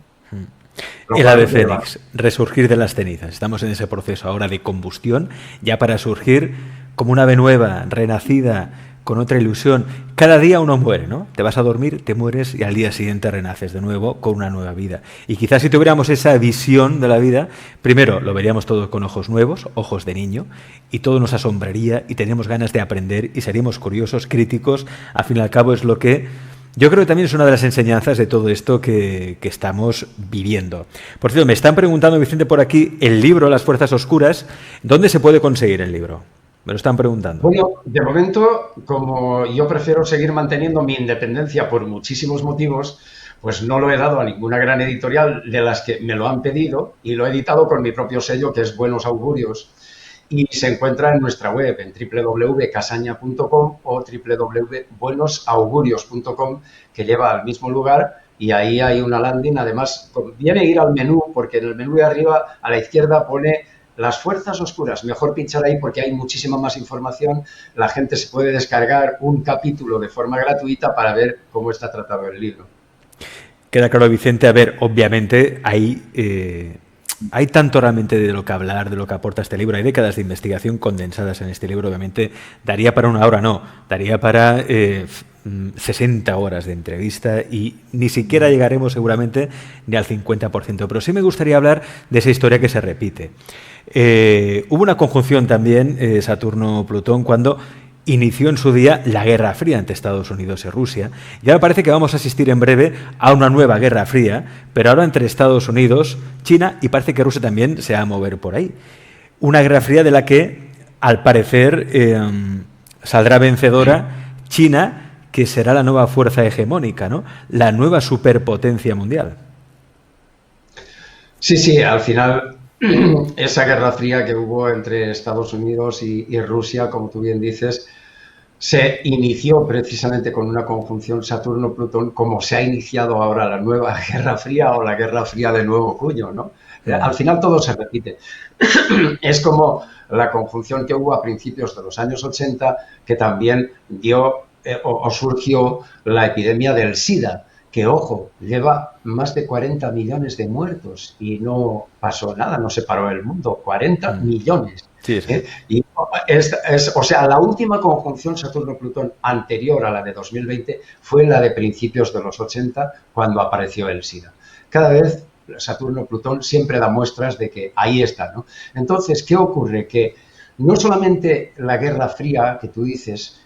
Lo El ave cual lleva- fénix, resurgir de las cenizas. Estamos en ese proceso ahora de combustión, ya para surgir como un ave nueva, renacida, con otra ilusión. Cada día uno muere, ¿no? Te vas a dormir, te mueres y al día siguiente renaces de nuevo con una nueva vida. Y quizás si tuviéramos esa visión de la vida, primero lo veríamos todos con ojos nuevos, ojos de niño, y todo nos asombraría y tendríamos ganas de aprender y seríamos curiosos, críticos. Al fin y al cabo es lo que yo creo que también es una de las enseñanzas de todo esto que estamos viviendo. Por cierto, me están preguntando, Vicente, por aquí, el libro Las Fuerzas Oscuras, ¿dónde se puede conseguir el libro? Me lo están preguntando. Bueno, de momento, como yo prefiero seguir manteniendo mi independencia por muchísimos motivos, pues no lo he dado a ninguna gran editorial de las que me lo han pedido y lo he editado con mi propio sello, que es Buenos Augurios. Y se encuentra en nuestra web, en www.casaña.com o www.buenosaugurios.com, que lleva al mismo lugar, y ahí hay una landing. Además, conviene ir al menú, porque en el menú de arriba, a la izquierda, pone Las Fuerzas Oscuras. Mejor pinchar ahí porque hay muchísima más información. La gente se puede descargar un capítulo de forma gratuita para ver cómo está tratado el libro. Queda claro, Vicente. A ver, obviamente hay tanto realmente de lo que hablar, de lo que aporta este libro. Hay décadas de investigación condensadas en este libro. Obviamente daría para una hora, no, daría para 60 horas de entrevista y ni siquiera llegaremos seguramente ni al 50%. Pero sí me gustaría hablar de esa historia que se repite. Hubo una conjunción también, Saturno-Plutón, cuando inició en su día la Guerra Fría entre Estados Unidos y Rusia. Y ahora parece que vamos a asistir en breve a una nueva Guerra Fría, pero ahora entre Estados Unidos, China, y parece que Rusia también se va a mover por ahí. Una Guerra Fría de la que, al parecer, saldrá vencedora China, que será la nueva fuerza hegemónica, ¿no? La nueva superpotencia mundial. Sí, sí, al final esa guerra fría que hubo entre Estados Unidos y Rusia, como tú bien dices, se inició precisamente con una conjunción Saturno-Plutón, como se ha iniciado ahora la nueva Guerra Fría o la Guerra Fría de nuevo cuño, ¿no? Al final todo se repite. Es como la conjunción que hubo a principios de los años 80, que también dio o surgió la epidemia del SIDA, que, ojo, lleva más de 40 millones de muertos y no pasó nada, no se paró el mundo, 40 millones. Sí, sí. Y o sea, la última conjunción Saturno-Plutón anterior a la de 2020 fue la de principios de los 80, cuando apareció el SIDA. Cada vez Saturno-Plutón siempre da muestras de que ahí está, ¿no? Entonces, ¿qué ocurre? Que no solamente la Guerra Fría, que tú dices,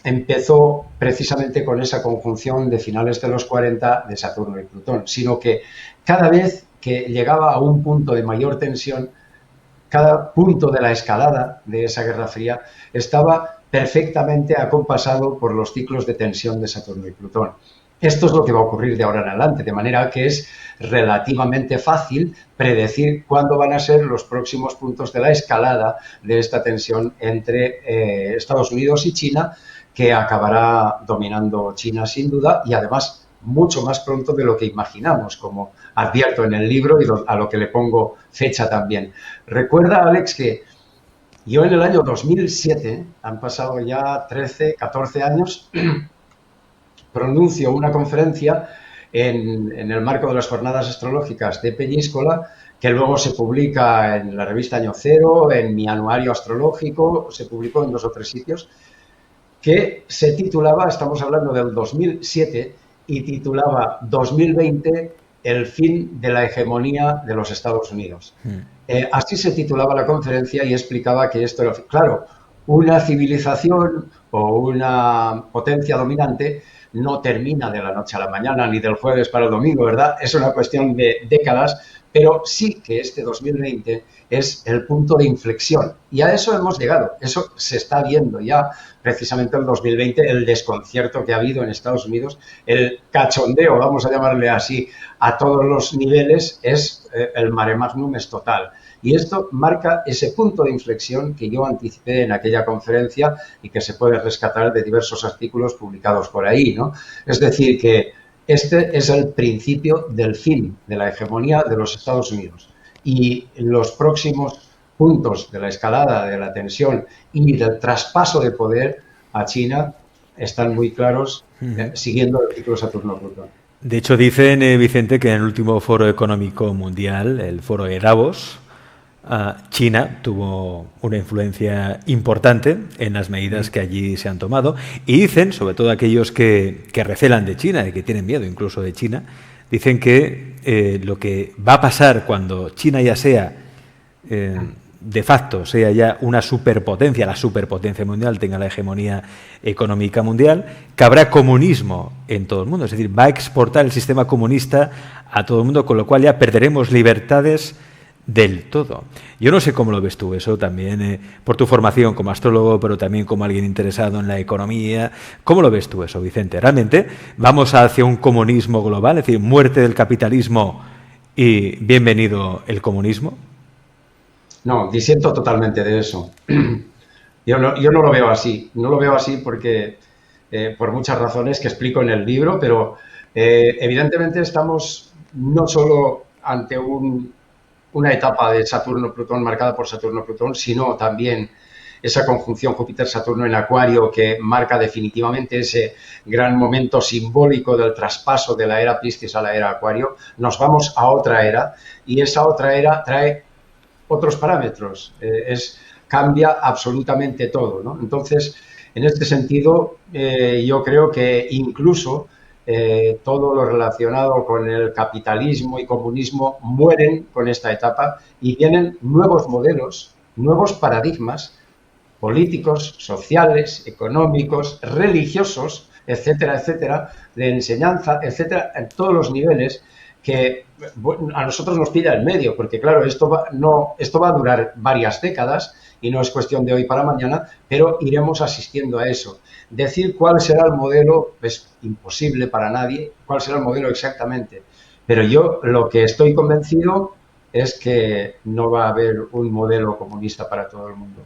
empezó precisamente con esa conjunción de finales de los 40 de Saturno y Plutón, sino que cada vez que llegaba a un punto de mayor tensión, cada punto de la escalada de esa Guerra Fría estaba perfectamente acompasado por los ciclos de tensión de Saturno y Plutón. Esto es lo que va a ocurrir de ahora en adelante, de manera que es relativamente fácil predecir cuándo van a ser los próximos puntos de la escalada de esta tensión entre Estados Unidos y China, que acabará dominando China sin duda, y además mucho más pronto de lo que imaginamos, como advierto en el libro y a lo que le pongo fecha también. Recuerda, Alex, que yo en el año 2007, han pasado ya 13, 14 años, pronuncio una conferencia en el marco de las jornadas astrológicas de Peñíscola, que luego se publica en la revista Año Cero, en mi anuario astrológico, se publicó en 2 o 3 sitios, que se titulaba, estamos hablando del 2007, y titulaba 2020, el fin de la hegemonía de los Estados Unidos. Así se titulaba la conferencia y explicaba que esto era, claro, una civilización o una potencia dominante no termina de la noche a la mañana ni del jueves para el domingo, ¿verdad? Es una cuestión de décadas, pero sí que este 2020 es el punto de inflexión y a eso hemos llegado, eso se está viendo ya precisamente en 2020, el desconcierto que ha habido en Estados Unidos, el cachondeo, vamos a llamarle así, a todos los niveles, es el mare magnum, es total. Y esto marca ese punto de inflexión que yo anticipé en aquella conferencia y que se puede rescatar de diversos artículos publicados por ahí, ¿no? Es decir, que este es el principio del fin de la hegemonía de los Estados Unidos. Y los próximos puntos de la escalada, de la tensión y del traspaso de poder a China están muy claros, siguiendo el ciclo Saturno-Plutón. De hecho, dicen, Vicente, que en el último foro económico mundial, el foro de Davos, China tuvo una influencia importante en las medidas que allí se han tomado. Y dicen, sobre todo aquellos que recelan de China y que tienen miedo incluso de China, dicen que lo que va a pasar cuando China ya sea de facto sea ya una superpotencia, la superpotencia mundial, tenga la hegemonía económica mundial, que habrá comunismo en todo el mundo. Es decir, va a exportar el sistema comunista a todo el mundo, con lo cual ya perderemos libertades del todo. Yo no sé cómo lo ves tú eso también, por tu formación como astrólogo, pero también como alguien interesado en la economía. ¿Cómo lo ves tú eso, Vicente? ¿Realmente vamos hacia un comunismo global, es decir, muerte del capitalismo y bienvenido el comunismo? No, disiento totalmente de eso. Yo no lo veo así. No lo veo así porque, por muchas razones que explico en el libro, pero evidentemente estamos no solo ante una etapa de Saturno-Plutón marcada por Saturno-Plutón, sino también esa conjunción Júpiter-Saturno en Acuario que marca definitivamente ese gran momento simbólico del traspaso de la era Piscis a la era Acuario. Nos vamos a otra era y esa otra era trae otros parámetros, cambia absolutamente todo, ¿no? Entonces, en este sentido, yo creo que incluso todo lo relacionado con el capitalismo y comunismo mueren con esta etapa y vienen nuevos modelos, nuevos paradigmas políticos, sociales, económicos, religiosos, etcétera, etcétera, de enseñanza, etcétera, en todos los niveles que a nosotros nos pilla el medio, porque claro, esto va a durar varias décadas y no es cuestión de hoy para mañana, pero iremos asistiendo a eso. Decir cuál será el modelo es imposible para nadie, cuál será el modelo exactamente, pero yo lo que estoy convencido es que no va a haber un modelo comunista para todo el mundo.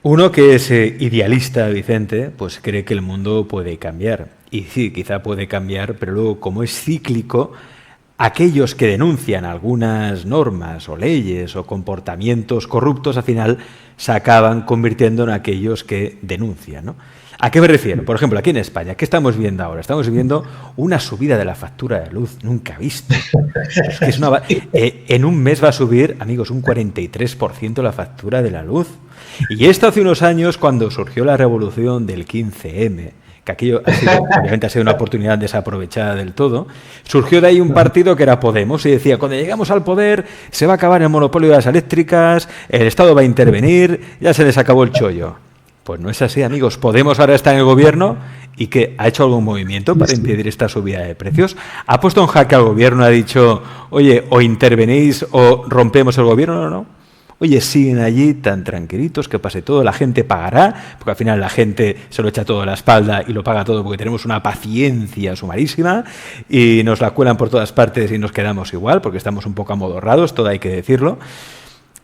Uno que es idealista, Vicente, pues cree que el mundo puede cambiar. Y sí, quizá puede cambiar, pero luego, como es cíclico, aquellos que denuncian algunas normas o leyes o comportamientos corruptos, al final se acaban convirtiendo en aquellos que denuncian, ¿no? ¿A qué me refiero? Por ejemplo, aquí en España, ¿qué estamos viendo ahora? Estamos viendo una subida de la factura de luz nunca vista. Es que en un mes va a subir, amigos, un 43% la factura de la luz. Y esto hace unos años, cuando surgió la revolución del 15M, que aquello obviamente ha sido una oportunidad desaprovechada del todo, surgió de ahí un partido que era Podemos y decía, cuando llegamos al poder se va a acabar el monopolio de las eléctricas, el Estado va a intervenir, ya se les acabó el chollo. Pues no es así, amigos. Podemos ahora está en el gobierno y que ha hecho algún movimiento para impedir esta subida de precios. Ha puesto en jaque al gobierno, ha dicho, oye, o intervenís o rompemos el gobierno, no. Oye, siguen allí tan tranquilitos, que pase todo, la gente pagará, porque al final la gente se lo echa todo a la espalda y lo paga todo porque tenemos una paciencia sumarísima y nos la cuelan por todas partes y nos quedamos igual, porque estamos un poco amodorrados, todo hay que decirlo.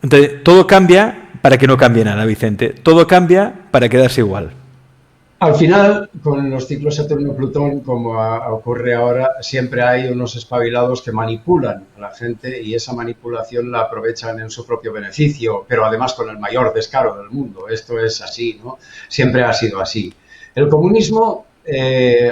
Entonces, todo cambia para que no cambie nada, Vicente. Todo cambia para quedarse igual. Al final, con los ciclos Saturno-Plutón, como ocurre ahora, siempre hay unos espabilados que manipulan a la gente y esa manipulación la aprovechan en su propio beneficio, pero además con el mayor descaro del mundo. Esto es así, ¿no? Siempre ha sido así. El comunismo,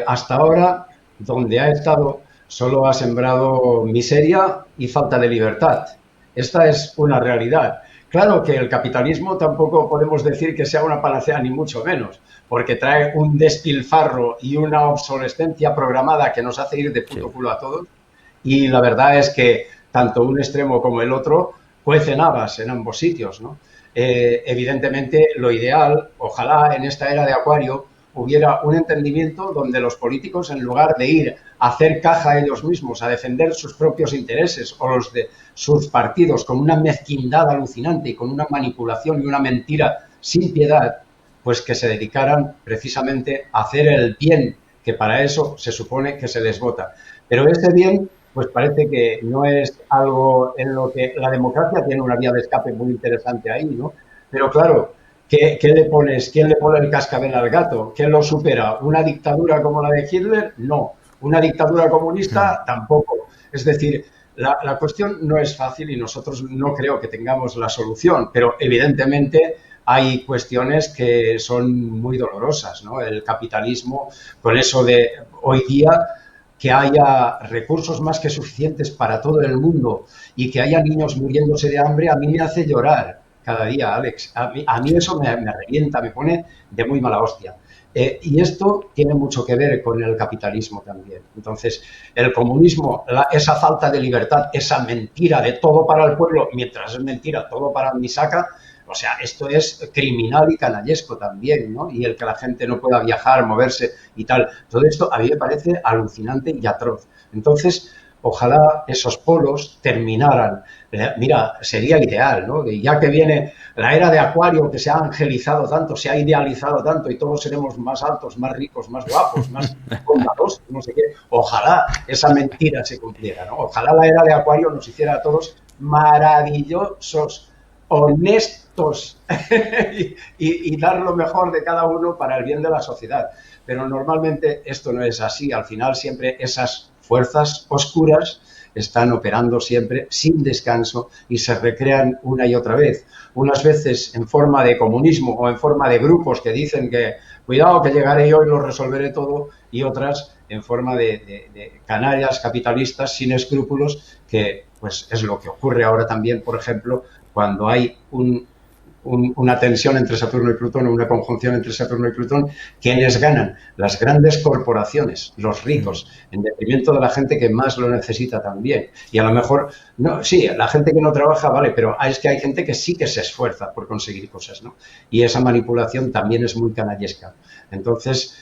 hasta ahora, donde ha estado, solo ha sembrado miseria y falta de libertad. Esta es una realidad. Claro que el capitalismo tampoco podemos decir que sea una panacea, ni mucho menos, porque trae un despilfarro y una obsolescencia programada que nos hace ir de puto culo a todos. Y la verdad es que tanto un extremo como el otro cuecen habas en ambos sitios, ¿no? Evidentemente, lo ideal, ojalá en esta era de Acuario hubiera un entendimiento donde los políticos, en lugar de ir a hacer caja ellos mismos, a defender sus propios intereses o los de sus partidos con una mezquindad alucinante y con una manipulación y una mentira sin piedad, pues que se dedicaran precisamente a hacer el bien, que para eso se supone que se les vota. Pero ese bien, pues parece que no es algo en lo que la democracia tiene una vía de escape muy interesante ahí, ¿no? Pero claro, ¿qué le pones? ¿Quién le pone el cascabel al gato? ¿Quién lo supera? ¿Una dictadura como la de Hitler? No. ¿Una dictadura comunista? Tampoco. Es decir, la cuestión no es fácil y nosotros no creo que tengamos la solución, pero evidentemente hay cuestiones que son muy dolorosas, ¿no? El capitalismo, con eso de hoy día que haya recursos más que suficientes para todo el mundo y que haya niños muriéndose de hambre, a mí me hace llorar cada día, Alex. A mí eso me revienta, me pone de muy mala hostia. Y esto tiene mucho que ver con el capitalismo también. Entonces, el comunismo, esa falta de libertad, esa mentira de todo para el pueblo, mientras es mentira todo para mi saca, o sea, esto es criminal y canallesco también, ¿no? Y el que la gente no pueda viajar, moverse y tal. Todo esto a mí me parece alucinante y atroz. Entonces, ojalá esos polos terminaran. Mira, sería ideal, ¿no? Y ya que viene la era de Acuario, que se ha angelizado tanto, se ha idealizado tanto y todos seremos más altos, más ricos, más guapos, más bondadosos, no sé qué. Ojalá esa mentira se cumpliera, ¿no? Ojalá la era de Acuario nos hiciera a todos maravillosos, honestos y dar lo mejor de cada uno para el bien de la sociedad. Pero normalmente esto no es así. Al final siempre esas fuerzas oscuras están operando siempre sin descanso y se recrean una y otra vez. Unas veces en forma de comunismo o en forma de grupos que dicen que cuidado que llegaré yo y lo resolveré todo, y otras en forma de canallas capitalistas sin escrúpulos, que pues es lo que ocurre ahora también, por ejemplo, cuando hay una tensión entre Saturno y Plutón, una conjunción entre Saturno y Plutón. ¿Quiénes ganan? Las grandes corporaciones, los ricos, en detrimento de la gente que más lo necesita también. Y a lo mejor, no, sí, la gente que no trabaja, vale, pero es que hay gente que sí que se esfuerza por conseguir cosas, ¿no? Y esa manipulación también es muy canallesca. Entonces,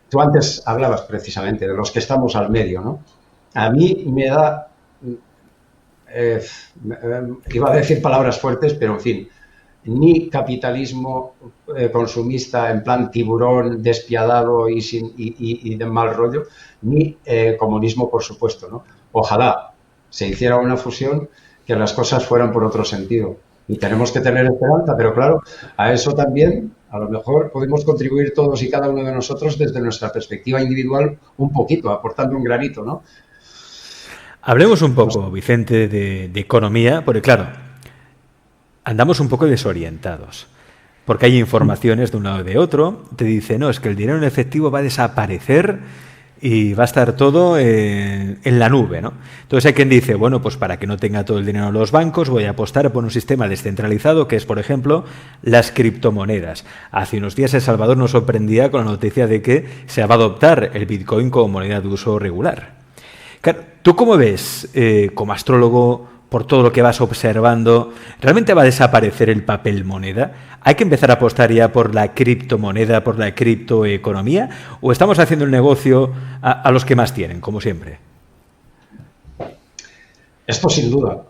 tú antes hablabas precisamente de los que estamos al medio, ¿no? A mí me da... iba a decir palabras fuertes, pero en fin, ni capitalismo consumista en plan tiburón despiadado y de mal rollo, ni comunismo, por supuesto, ¿no? Ojalá se hiciera una fusión, que las cosas fueran por otro sentido. Y tenemos que tener esperanza, pero claro, a eso también a lo mejor podemos contribuir todos y cada uno de nosotros desde nuestra perspectiva individual un poquito, aportando un granito, ¿no? Hablemos un poco, Vicente, de economía, porque claro, andamos un poco desorientados, porque hay informaciones de un lado y de otro. Te dice, no, es que el dinero en efectivo va a desaparecer y va a estar todo en la nube, ¿no? Entonces hay quien dice, bueno, pues para que no tenga todo el dinero en los bancos voy a apostar por un sistema descentralizado que es, por ejemplo, las criptomonedas. Hace unos días El Salvador nos sorprendía con la noticia de que se va a adoptar el Bitcoin como moneda de uso regular. ¿Tú cómo ves, como astrólogo, por todo lo que vas observando, realmente va a desaparecer el papel moneda? ¿Hay que empezar a apostar ya por la criptomoneda, por la criptoeconomía? ¿O estamos haciendo el negocio a los que más tienen, como siempre? Esto sin duda.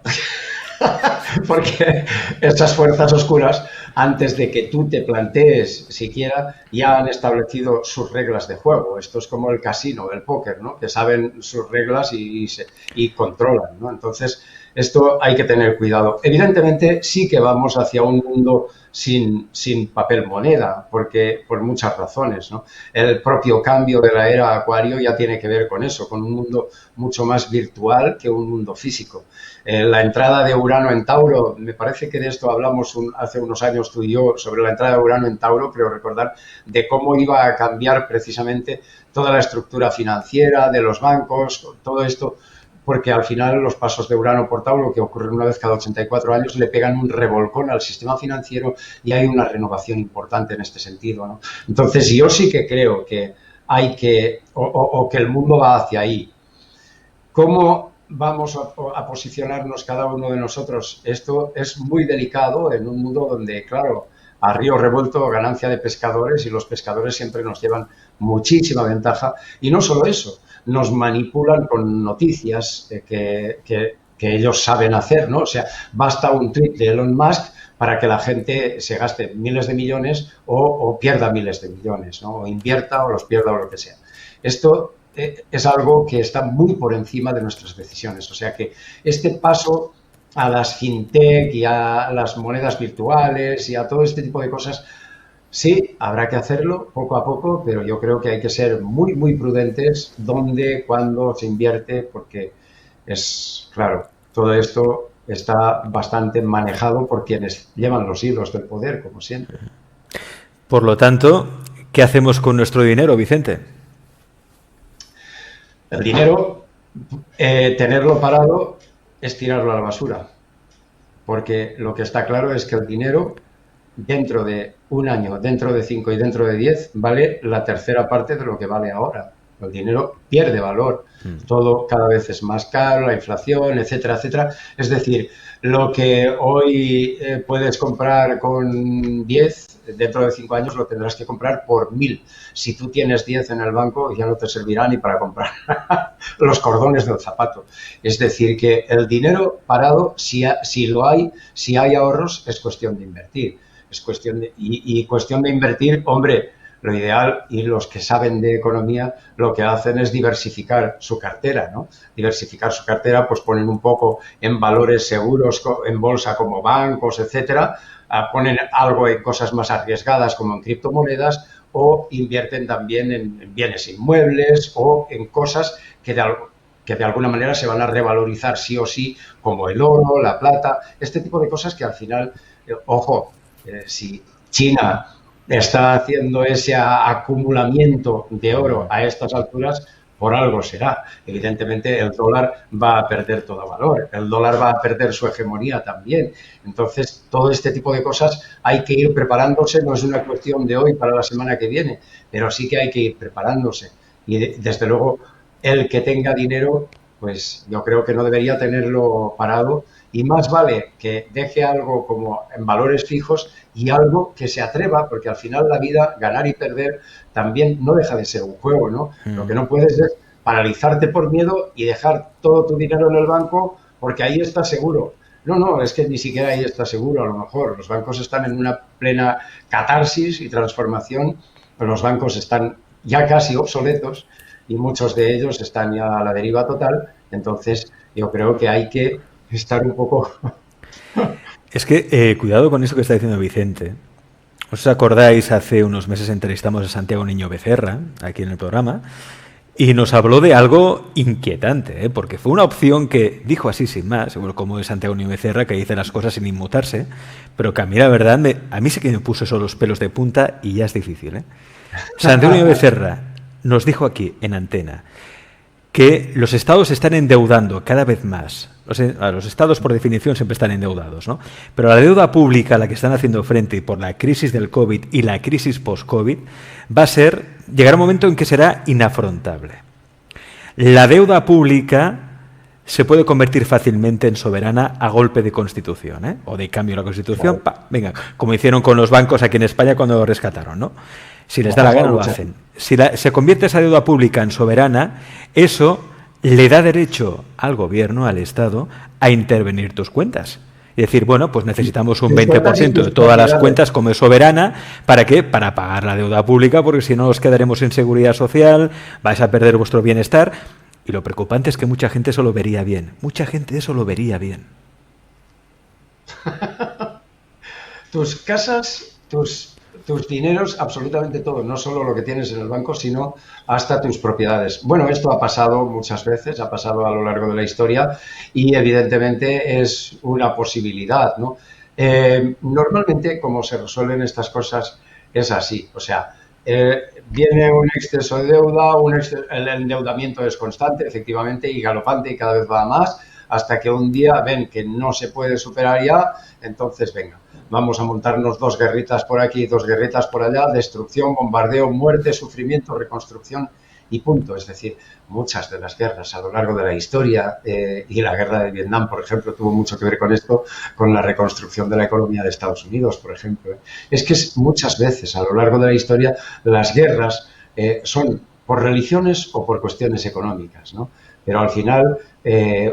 Porque estas fuerzas oscuras, antes de que tú te plantees siquiera, ya han establecido sus reglas de juego. Esto es como el casino, el póker, ¿no? Que saben sus reglas y controlan, ¿no? Entonces, esto hay que tener cuidado. Evidentemente, sí que vamos hacia un mundo sin papel moneda, porque por muchas razones, ¿no? El propio cambio de la era Acuario ya tiene que ver con eso, con un mundo mucho más virtual que un mundo físico. La entrada de Urano en Tauro, me parece que de esto hablamos hace unos años tú y yo, sobre la entrada de Urano en Tauro, pero recordar de cómo iba a cambiar precisamente toda la estructura financiera de los bancos, todo esto, porque al final los pasos de Urano por Tauro, que ocurren una vez cada 84 años, le pegan un revolcón al sistema financiero y hay una renovación importante en este sentido, ¿no? Entonces yo sí que creo que hay que, o que el mundo va hacia ahí. ¿Cómo vamos a posicionarnos cada uno de nosotros? Esto es muy delicado en un mundo donde, claro, a río revuelto ganancia de pescadores, y los pescadores siempre nos llevan muchísima ventaja. Y no solo eso, nos manipulan con noticias que ellos saben hacer, ¿no? O sea, basta un tweet de Elon Musk para que la gente se gaste miles de millones o pierda miles de millones, ¿no? O invierta o los pierda o lo que sea. Esto es algo que está muy por encima de nuestras decisiones. O sea que este paso a las fintech y a las monedas virtuales y a todo este tipo de cosas, sí, habrá que hacerlo poco a poco, pero yo creo que hay que ser muy, muy prudentes dónde, cuándo se invierte, porque es, claro, todo esto está bastante manejado por quienes llevan los hilos del poder, como siempre. Por lo tanto, ¿qué hacemos con nuestro dinero, Vicente? El dinero, tenerlo parado es tirarlo a la basura, porque lo que está claro es que el dinero dentro de un año, dentro de 5 y dentro de 10 vale la tercera parte de lo que vale ahora. El dinero pierde valor, todo cada vez es más caro, la inflación, etcétera, etcétera. Es decir, lo que hoy puedes comprar con 10, dentro de 5 años lo tendrás que comprar por 1000. Si tú tienes 10 en el banco, ya no te servirá ni para comprar los cordones del zapato. Es decir, que el dinero parado, si lo hay, si hay ahorros, es cuestión de invertir. Es cuestión y cuestión de invertir, hombre, lo ideal, y los que saben de economía lo que hacen es diversificar su cartera, ¿no? Diversificar su cartera, pues ponen un poco en valores seguros en bolsa como bancos, etcétera, ponen algo en cosas más arriesgadas como en criptomonedas o invierten también en bienes inmuebles o en cosas que de alguna manera se van a revalorizar sí o sí, como el oro, la plata, este tipo de cosas que al final, ojo, si China está haciendo ese acumulamiento de oro a estas alturas, por algo será. Evidentemente el dólar va a perder todo valor, el dólar va a perder su hegemonía también. Entonces, todo este tipo de cosas hay que ir preparándose, no es una cuestión de hoy para la semana que viene, pero sí que hay que ir preparándose. Y desde luego, el que tenga dinero, pues yo creo que no debería tenerlo parado y más vale que deje algo como en valores fijos y algo que se atreva, porque al final la vida, ganar y perder, también no deja de ser un juego, ¿no? Lo que no puedes es paralizarte por miedo y dejar todo tu dinero en el banco porque ahí está seguro. No, no, es que ni siquiera ahí está seguro, a lo mejor. Los bancos están en una plena catarsis y transformación, pero los bancos están ya casi obsoletos y muchos de ellos están ya a la deriva total. Entonces, yo creo que hay que estar un poco... Es que, cuidado con eso que está diciendo Vicente. ¿Os acordáis? Hace unos meses entrevistamos a Santiago Niño Becerra, aquí en el programa, y nos habló de algo inquietante, porque fue una opción que dijo así sin más, como de Santiago Niño Becerra, que dice las cosas sin inmutarse, pero que a mí la verdad, a mí sí que me puso eso los pelos de punta y ya es difícil. Santiago Niño Becerra nos dijo aquí, en antena, que los estados se están endeudando cada vez más. Los estados, por definición, siempre están endeudados, ¿no? Pero la deuda pública a la que están haciendo frente por la crisis del COVID y la crisis post-COVID va a llegará un momento en que será inafrontable. La deuda pública se puede convertir fácilmente en soberana a golpe de constitución, o de cambio a la constitución, venga, como hicieron con los bancos aquí en España cuando lo rescataron, ¿no? Si les da la gana, lo hacen. Si se convierte esa deuda pública en soberana, eso le da derecho al gobierno, al Estado, a intervenir tus cuentas. Y decir, bueno, pues necesitamos un 20% de todas las cuentas como soberana. ¿Para qué? Para pagar la deuda pública, porque si no os quedaremos sin seguridad social, vais a perder vuestro bienestar. Y lo preocupante es que mucha gente eso lo vería bien. Mucha gente eso lo vería bien. Tus casas, tus dineros, absolutamente todo, no solo lo que tienes en el banco, sino hasta tus propiedades. Bueno, esto ha pasado muchas veces, ha pasado a lo largo de la historia y evidentemente es una posibilidad, ¿no? Normalmente, como se resuelven estas cosas, es así, o sea, viene un exceso de deuda, el endeudamiento es constante, efectivamente, y galopante y cada vez va a más, hasta que un día ven que no se puede superar ya, entonces venga. Vamos a montarnos 2 guerritas por aquí, 2 guerritas por allá, destrucción, bombardeo, muerte, sufrimiento, reconstrucción y punto. Es decir, muchas de las guerras a lo largo de la historia, y la guerra de Vietnam, por ejemplo, tuvo mucho que ver con esto, con la reconstrucción de la economía de Estados Unidos, por ejemplo. Es que muchas veces a lo largo de la historia las guerras son por religiones o por cuestiones económicas, ¿no? Pero al final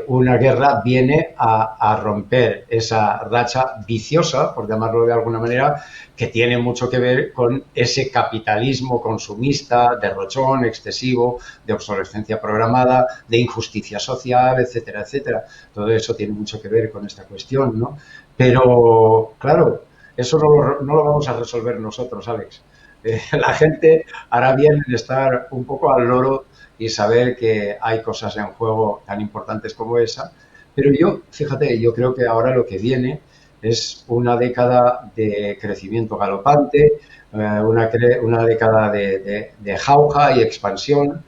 una guerra viene a romper esa racha viciosa, por llamarlo de alguna manera, que tiene mucho que ver con ese capitalismo consumista, derrochón, excesivo, de obsolescencia programada, de injusticia social, etcétera, etcétera. Todo eso tiene mucho que ver con esta cuestión, ¿no? Pero, claro, eso no lo vamos a resolver nosotros, Alex. La gente hará bien en estar un poco al loro y saber que hay cosas en juego tan importantes como esa, Pero yo, fíjate, yo creo que ahora lo que viene es una década de crecimiento galopante, una década de jauja y expansión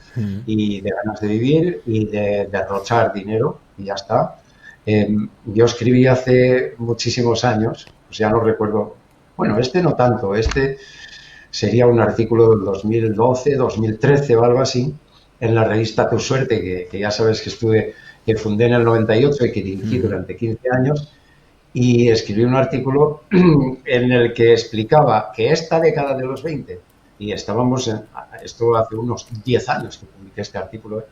y de ganas de vivir y de derrochar dinero y ya está. Yo escribí hace muchísimos años, pues ya no recuerdo, bueno, este no tanto, este sería un artículo del 2012, 2013 o algo así, en la revista Tu Suerte, que ya sabes que fundé en el 98 y que dirigí durante 15 años, y escribí un artículo en el que explicaba que esta década de los 20, y esto hace unos 10 años que publiqué este artículo,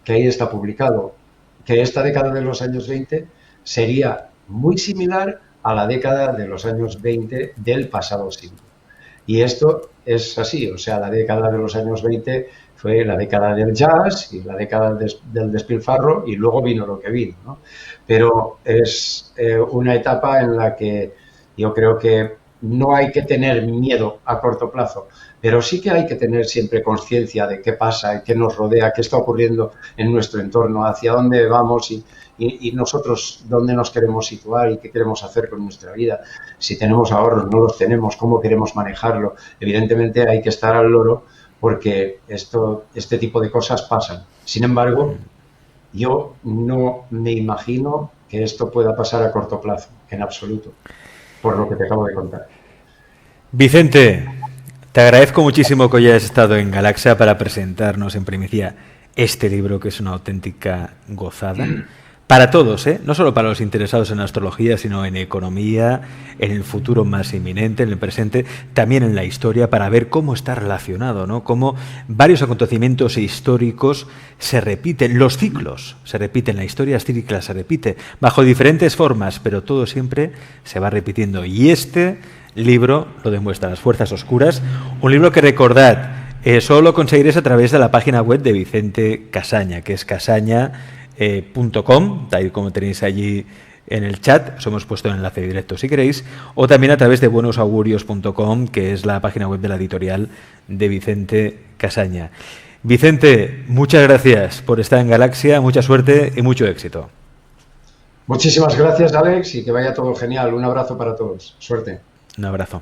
que ahí está publicado, que esta década de los años 20 sería muy similar a la década de los años 20 del pasado siglo. Y esto es así, o sea, la década de los años 20 fue la década del jazz y la década del despilfarro y luego vino lo que vino, ¿no? Pero es una etapa en la que yo creo que no hay que tener miedo a corto plazo, pero sí que hay que tener siempre conciencia de qué pasa, qué nos rodea, qué está ocurriendo en nuestro entorno, hacia dónde vamos y nosotros dónde nos queremos situar y qué queremos hacer con nuestra vida. Si tenemos ahorros, no los tenemos, cómo queremos manejarlo. Evidentemente hay que estar al loro porque este tipo de cosas pasan. Sin embargo, yo no me imagino que esto pueda pasar a corto plazo, en absoluto, por lo que te acabo de contar. Vicente, te agradezco muchísimo que hayas estado en Galaxia para presentarnos en primicia este libro, que es una auténtica gozada. Para todos, no solo para los interesados en astrología, sino en economía, en el futuro más inminente, en el presente, también en la historia, para ver cómo está relacionado, ¿no? Cómo varios acontecimientos históricos se repiten, los ciclos se repiten, la historia cíclica se repite, bajo diferentes formas, pero todo siempre se va repitiendo. Y este libro lo demuestra, Las Fuerzas Oscuras, un libro que, recordad, solo lo conseguiréis a través de la página web de Vicente Casaña, que es casaña.com, tal como tenéis allí en el chat, os hemos puesto el enlace directo si queréis, o también a través de buenosaugurios.com, que es la página web de la editorial de Vicente Casaña. Vicente, muchas gracias por estar en Galaxia, mucha suerte y mucho éxito. Muchísimas gracias, Alex, y que vaya todo genial. Un abrazo para todos. Suerte. Un abrazo.